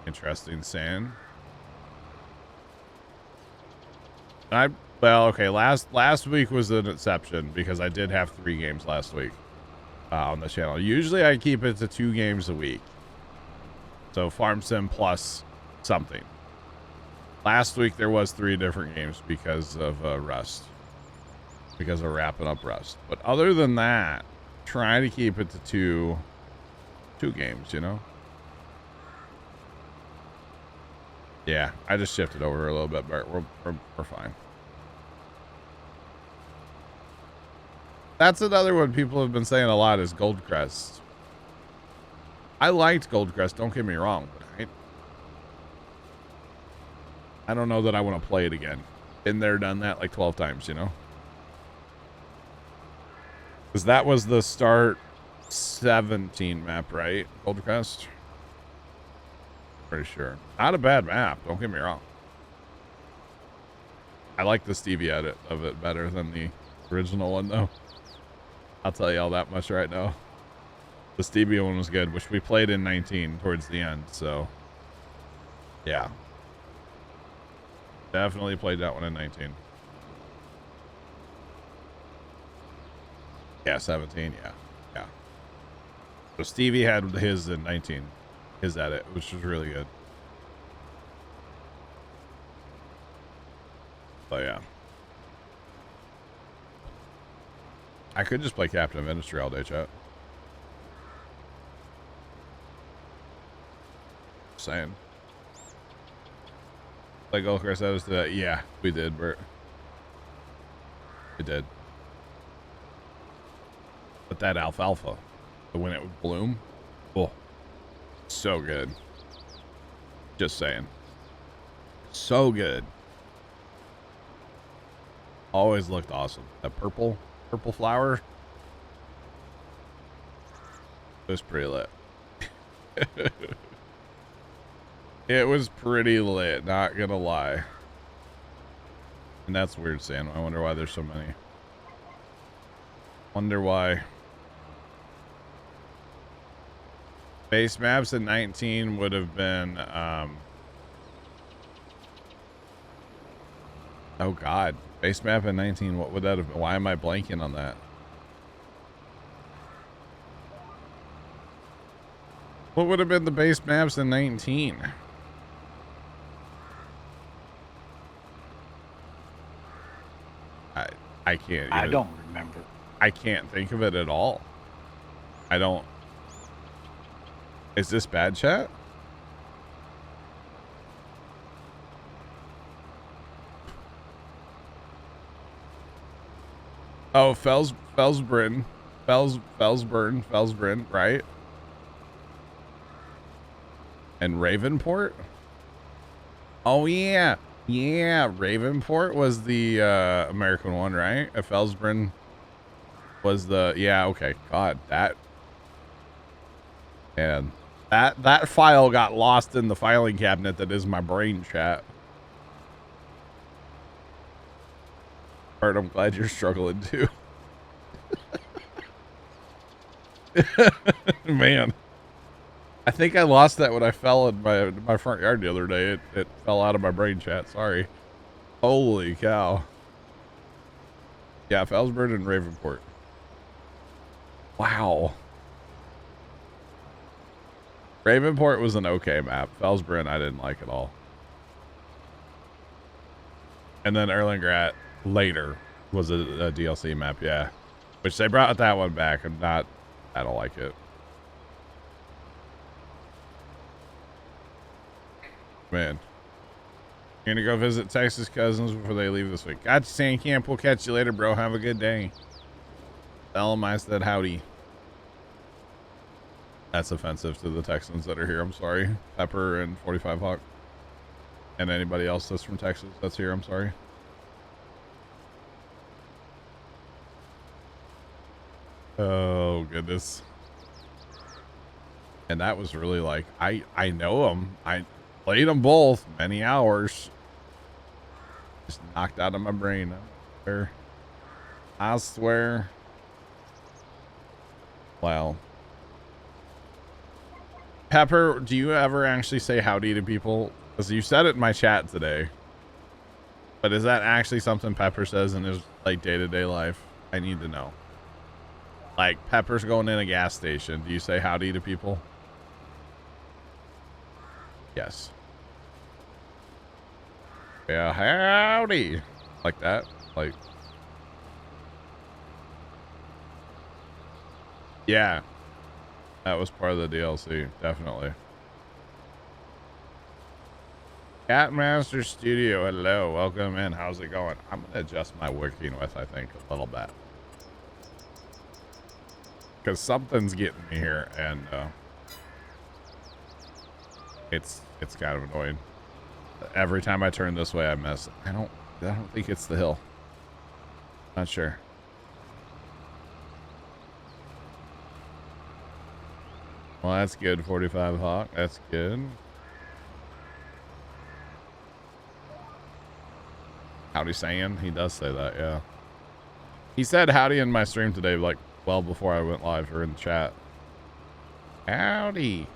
Interesting saying. Well, okay. Last week was an exception because I did have 3 games last week on the channel. Usually I keep it to 2 games a week. So Farm Sim plus something. Last week there was 3 different games because of Rust. Because of wrapping up Rust. But other than that, trying to keep it to two games, you know? Yeah, I just shifted over a little bit, but we're fine. That's another one people have been saying a lot is Goldcrest. I liked Goldcrest, don't get me wrong, but I don't know that I want to play it again. Been there, done that like 12 times, you know? Because that was the start 17 map, right? Goldcrest? Pretty sure. Not a bad map, don't get me wrong. I like the Stevie edit of it better than the original one, though. I'll tell you all that much right now. The Stevie one was good, which we played in 19 towards the end, so yeah. Definitely played that one in 19. Yeah, 17, yeah. So Stevie had his in 19. his edit, which was really good. But yeah. I could just play Captain of Industry all day, chat. Saying. Like Gold Chris said, yeah, we did, Bert. We did. But that alfalfa, when it would bloom, oh, so good. Just saying. So good. Always looked awesome. That purple flower. It was pretty lit. It was pretty lit, not gonna lie. And that's weird, Sam. I wonder why there's so many. Wonder why. Base maps at 19 would have been, oh God. Base map at 19, what would that have been? Why am I blanking on that? What would have been the base maps in 19? I can't. I don't remember. I can't think of it at all. I don't. Is this bad, chat? Oh, Felsbrunn, right? And Ravenport? Oh yeah. Yeah, Ravenport was the American one, right? Felsbrunn was the, yeah, okay. God, that, and that file got lost in the filing cabinet that is my brain, chat. Bert, I'm glad you're struggling too. Man, I think I lost that when I fell in my front yard the other day. It fell out of my brain, chat. Sorry. Holy cow. Yeah, Felsbrunn and Ravenport. Wow. Ravenport was an okay map. Felsbrunn I didn't like at all. And then Erlengrat later was a DLC map, yeah. Which they brought that one back. I don't like it. Man. You're gonna go visit Texas cousins before they leave this week. Gotcha, Sandcamp. We'll catch you later, bro. Have a good day. Tell them I said howdy. That's offensive to the Texans that are here. I'm sorry. Pepper and 45 Hawk. And anybody else that's from Texas that's here. I'm sorry. Oh, goodness. And that was really like, I know them. I played them both many hours. Just knocked out of my brain. I swear. Wow. Pepper, do you ever actually say howdy to people? Because you said it in my chat today. But is that actually something Pepper says in his like day-to-day life? I need to know. Like Pepper's going in a gas station. Do you say howdy to people? Yes. Yeah, howdy. Like that. Like. Yeah. That was part of the DLC, definitely. Catmaster Studio, hello, welcome in. How's it going? I'm gonna adjust my working with, I think, a little bit, because something's getting me here, and it's kind of annoying. Every time I turn this way, I miss. I don't think it's the hill. Not sure. Well, that's good, 45 Hawk. That's good. Howdy saying? He does say that, yeah. He said howdy in my stream today, like, well before I went live or in the chat. Howdy.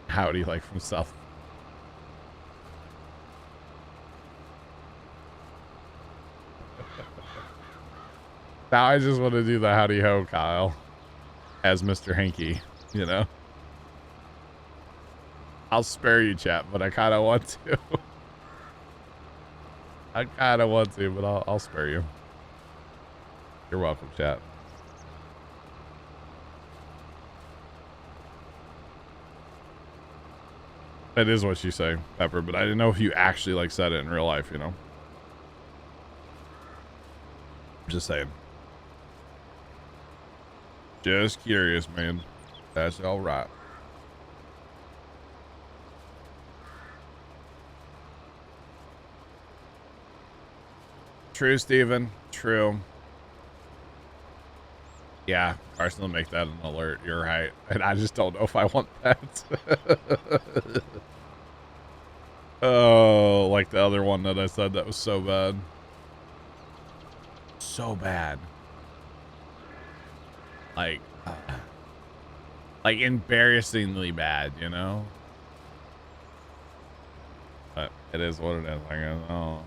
Howdy, like from South. Now I just want to do the howdy ho, Kyle. As Mr. Hanky. You know? I'll spare you, chat, but I kind of want to. I kind of want to, but I'll spare you. You're welcome, chat. That is what you say, Pepper, but I didn't know if you actually like said it in real life, you know? Just saying. Just curious, man. That's all right. True, Steven. True. Yeah, Carson will make that an alert. You're right. And I just don't know if I want that. Oh, like the other one that I said that was so bad. So bad. Like embarrassingly bad, you know? But it is what it is. I guess. Oh.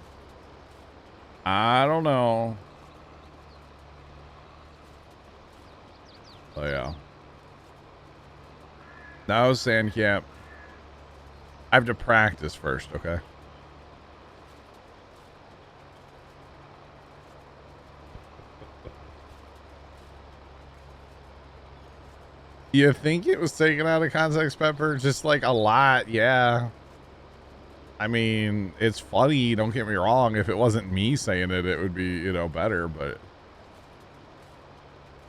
I don't know. Oh, yeah. No, sand camp. I have to practice first, okay? You think it was taken out of context, Pepper? Just like a lot, yeah. I mean, it's funny, don't get me wrong. If it wasn't me saying it, it would be, you know, better, but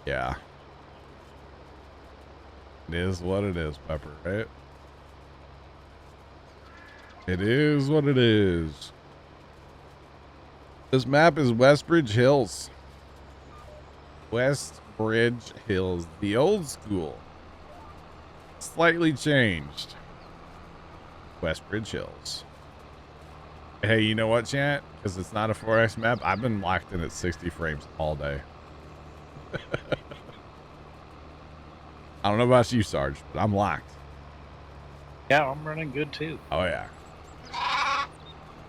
yeah. It is what it is, Pepper, right? It is what it is. This map is Westbridge Hills. Westbridge Hills, the old school. Slightly changed. Westbridge Hills. Hey, you know what, chat? Because it's not a 4X map, I've been locked in at 60 frames all day. I don't know about you, Sarge, but I'm locked. Yeah, I'm running good too. Oh, yeah.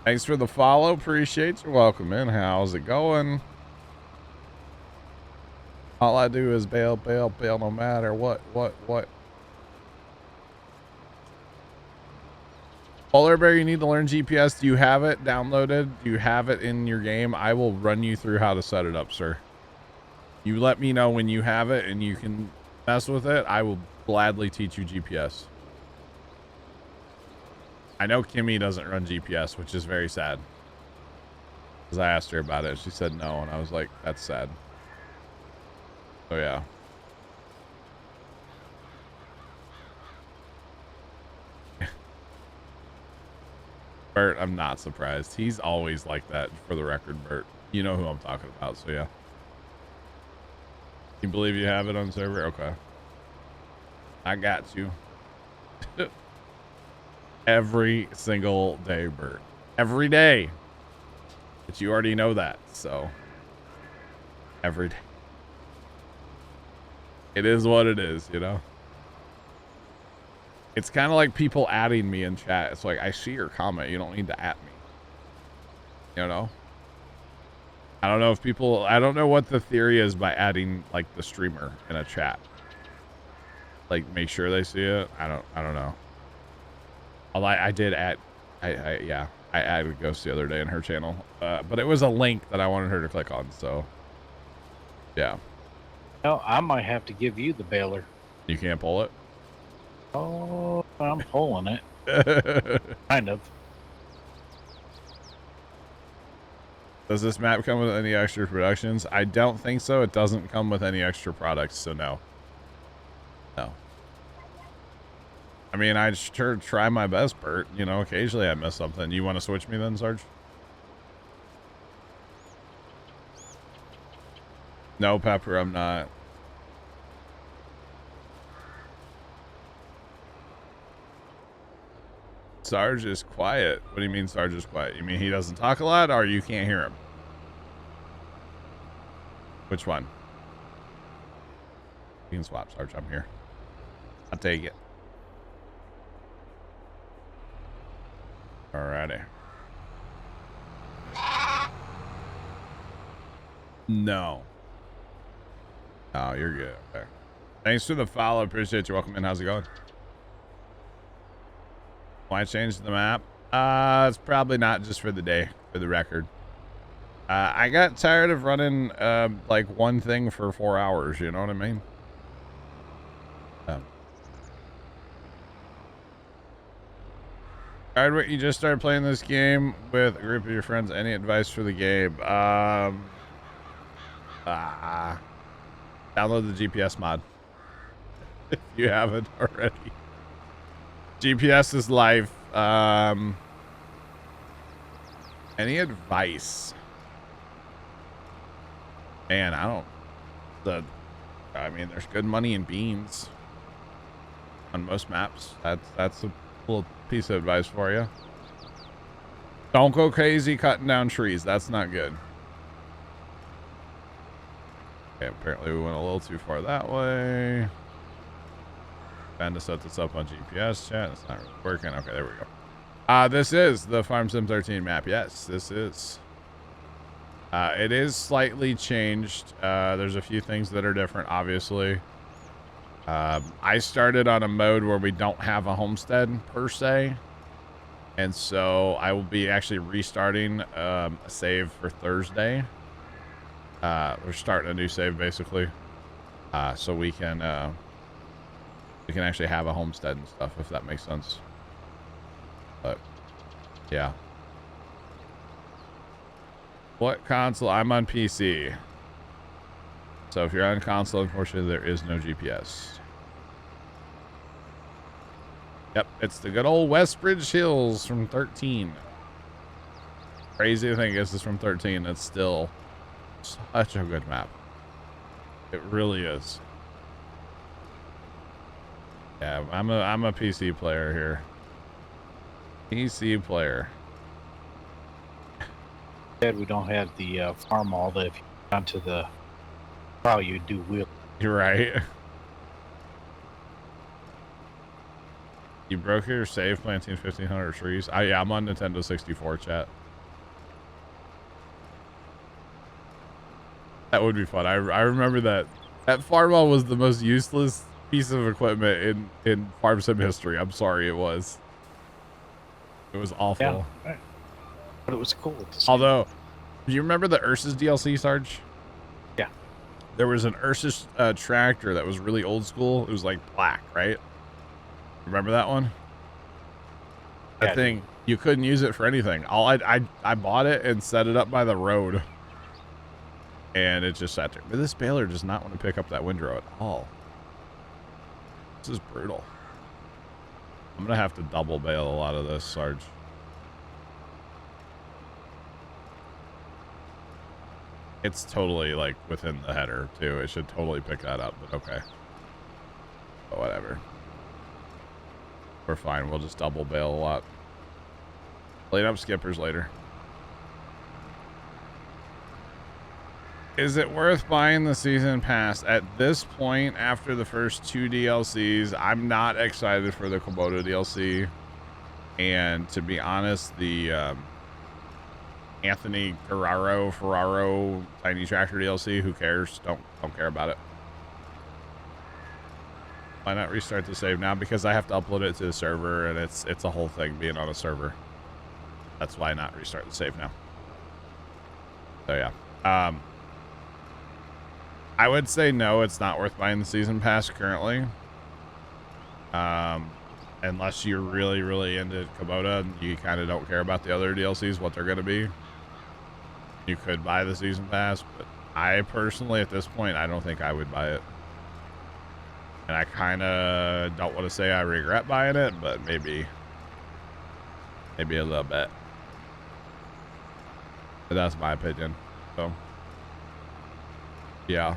Thanks for the follow. Appreciate you. Welcome in. How's it going? All I do is bail no matter what. Polar Bear, you need to learn GPS. Do you have it downloaded? Do you have it in your game? I will run you through how to set it up, sir. You let me know when you have it and you can mess with it. I will gladly teach you GPS. I know Kimmy doesn't run GPS, which is very sad. Because I asked her about it. She said no, and I was like, that's sad. So, yeah. Bert, I'm not surprised. He's always like that, for the record, Bert. You know who I'm talking about, so yeah. You believe you have it on server? Okay. I got you. Every single day, Bert. Every day. But you already know that, so. Every day. It is what it is, you know? It's kind of like people adding me in chat. It's like, I see your comment. You don't need to at me. You know? I don't know if people... I don't know what the theory is by adding, like, the streamer in a chat. Like, make sure they see it. I don't know. Although I did add... I added Ghost the other day in her channel. But it was a link that I wanted her to click on, so... Yeah. No, I might have to give you the bailer. You can't pull it? Oh, I'm pulling it. Kind of. Does this map come with any extra productions? I don't think so. It doesn't come with any extra products, so no. No. I mean, I sure try my best, Bert. You know, occasionally I miss something. You want to switch me then, Sarge? No, Pepper, I'm not. Sarge is quiet. What do you mean Sarge is quiet? You mean he doesn't talk a lot, or you can't hear him? Which one? You can swap, Sarge. I'm here. I'll take it. Alrighty. No. Oh, you're good. Okay. Thanks for the follow. Appreciate you. Welcome in. How's it going? Why change the map? It's probably not just for the day, for the record. I got tired of running like one thing for 4 hours, you know what I mean? Alright, you just started playing this game with a group of your friends. Any advice for the game? Download the GPS mod if you haven't already. GPS is life. Any advice? Man, I mean, there's good money in beans on most maps. That's a little piece of advice for you. Don't go crazy cutting down trees. That's not good. Okay, apparently we went a little too far that way. Trying to set this up on GPS chat. It's not really working. Okay, there we go. This is the Farm Sim 13 map. Yes, this is. It is slightly changed. There's a few things that are different, obviously. I started on a mode where we don't have a homestead per se. And so I will be actually restarting a save for Thursday. We're starting a new save basically. So we can actually have a homestead and stuff, if that makes sense. But yeah. What console? I'm on PC. So if you're on console, unfortunately, there is no GPS. Yep, it's the good old Westbridge Hills from 13. Crazy to think this is from 13. It's still such a good map. It really is. Yeah, I'm a PC player here. PC player. We don't have the farm all that if you go down to the Plow, you do wheel. You're right. You broke your save planting 1,500 trees. Yeah, I'm on Nintendo 64 chat. That would be fun. I remember that farmall was the most useless piece of equipment in Farm Sim history. I'm sorry, it was. It was awful. Yeah, but it was cool. Although, do you remember the Ursus DLC, Sarge? Yeah. There was an Ursus tractor that was really old school. It was like black, right? Remember that one? Yeah, That thing, you couldn't use it for anything. I bought it and set it up by the road. And it just sat there. But this baler does not want to pick up that windrow at all. This is brutal. I'm going to have to double bale a lot of this, Sarge. It's totally like within the header too. It should totally pick that up, but okay. But whatever. We're fine. We'll just double bale a lot. Clean up skippers later. Is it worth buying the season pass? At this point, after the first 2 DLCs, I'm not excited for the Komodo DLC. And to be honest, the Anthony Ferraro Tiny Tractor DLC, who cares? Don't care about it. Why not restart the save now? Because I have to upload it to the server, and it's a whole thing being on a server. That's why not restart the save now. So yeah. I would say no, it's not worth buying the season pass currently. Unless you're really, really into Komodo and you kind of don't care about the other DLCs, what they're going to be. You could buy the season pass, but I personally, at this point, I don't think I would buy it. And I kind of don't want to say I regret buying it, but maybe a little bit. But that's my opinion. So, yeah.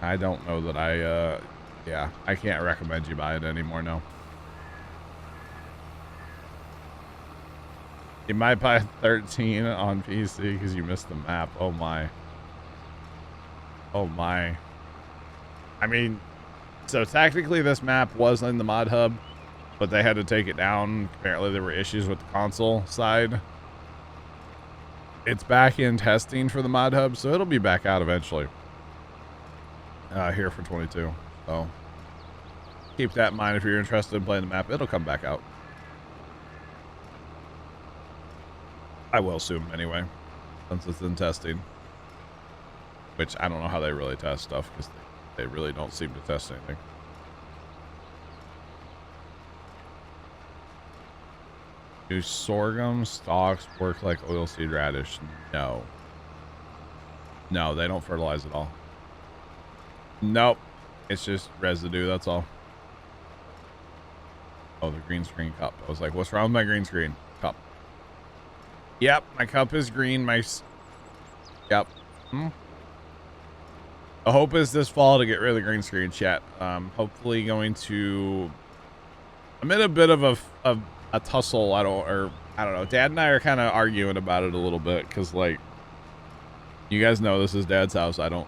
I don't know that I can't recommend you buy it anymore, no. You might buy 13 on PC because you missed the map. Oh my. Oh my. I mean, so technically this map was in the mod hub, but they had to take it down. Apparently there were issues with the console side. It's back in testing for the mod hub, so it'll be back out eventually. here for 22. So keep that in mind if you're interested in playing the map. It'll come back out. I will soon anyway, since it's in testing. Which I don't know how they really test stuff, because they really don't seem to test anything. Do sorghum stalks work like oilseed radish? No. No, they don't fertilize at all. Nope. It's just residue, that's all. Oh, the green screen cup. I was like, what's wrong with my green screen cup? Yep, my cup is green. Yep. The hope is this fall to get rid of the green screen, chat. Hopefully going to... I'm in a bit of a tussle. I don't know. Dad and I are kind of arguing about it a little bit, because, like, you guys know this is Dad's house. I don't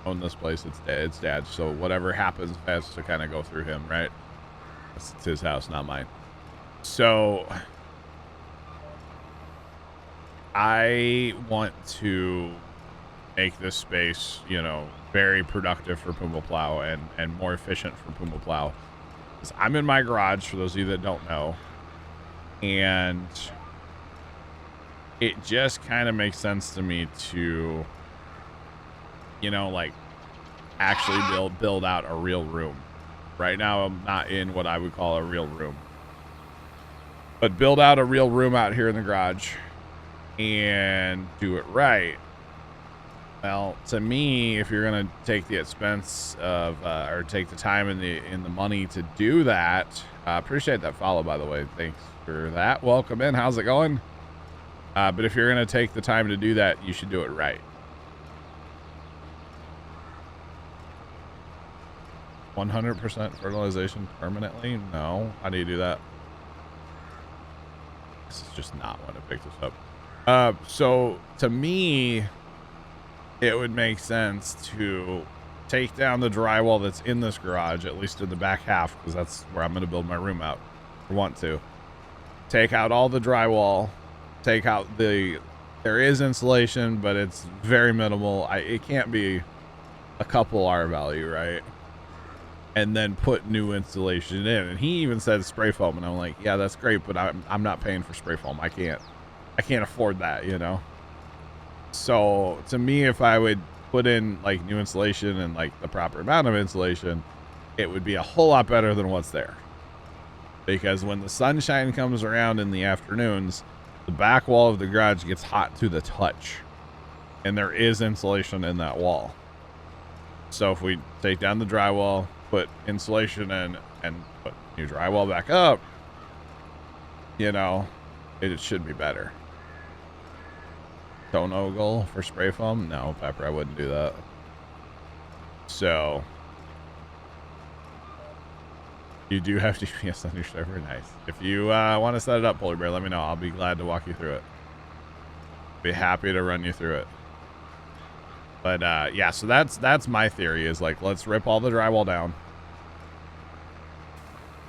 own this place. It's Dad's. So whatever happens has to kind of go through him, right? It's his house, not mine. So I want to make this space, you know, very productive for Puma Plow and more efficient for Puma Plow. I'm in my garage, for those of you that don't know, and it just kind of makes sense to me to, you know, like, actually build out a real room. Right now I'm not in what I would call a real room, but build out a real room out here in the garage and do it right. Well, to me, if you're gonna take the expense of or take the time and the money to do that, appreciate that follow, by the way. Thanks for that. Welcome in. How's it going? But if you're gonna take the time to do that, you should do it right. 100% fertilization permanently? No. How do you do that? This is just not when it picks this up. So to me, it would make sense to take down the drywall that's in this garage, at least in the back half, because that's where I'm going to build my room out. I want to take out all the drywall, take out there is insulation, but it's very minimal. It can't be a couple R value, right? And then put new insulation in. And he even said spray foam, and I'm like, yeah, that's great, but I'm not paying for spray foam. I can't afford that, you know? So to me, if I would put in like new insulation and like the proper amount of insulation, it would be a whole lot better than what's there. Because when the sunshine comes around in the afternoons, the back wall of the garage gets hot to the touch, and there is insulation in that wall. So if we take down the drywall, put insulation in, and put new drywall back up, you know, it should be better. Tono goal for spray foam? No, Pepper, I wouldn't do that. So you do have GPS on your server. Nice. If you want to set it up, Polar Bear, let me know. I'll be glad to walk you through it. Be happy to run you through it. But yeah, so that's my theory, is like, let's rip all the drywall down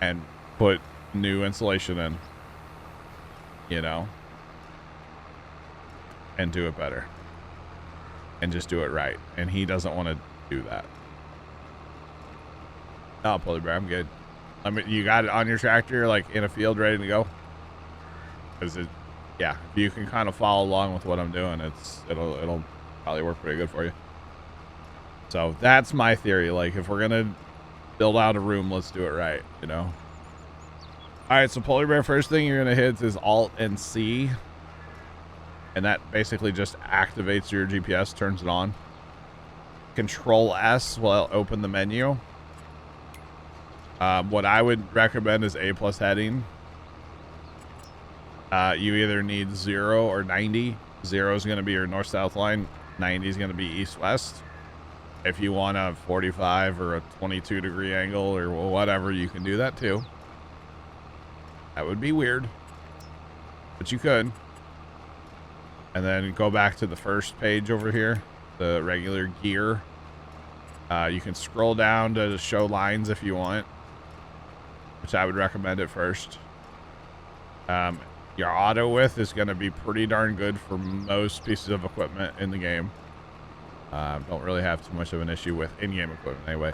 and put new insulation in, you know, and do it better and just do it right. And he doesn't want to do that. Oh, Polar Bear, I'm good. I mean, you got it on your tractor, like in a field ready to go? Because yeah, if you can kind of follow along with what I'm doing, it'll probably work pretty good for you. So that's my theory. Like, if we're gonna build out a room, let's do it right, you know? All right, so Polar Bear, first thing you're gonna hit is Alt and C, and that basically just activates your GPS, turns it on. Control S will open the menu. What I would recommend is A+ heading. You either need 0 or 90. 0 is going to be your north-south line. 90 is going to be east-west. If you want a 45 or a 22-degree angle or whatever, you can do that too. That would be weird, but you could. And then go back to the first page over here, the regular gear. You can scroll down to show lines if you want, which I would recommend at first. Your auto width is going to be pretty darn good for most pieces of equipment in the game. Don't really have too much of an issue with in-game equipment anyway.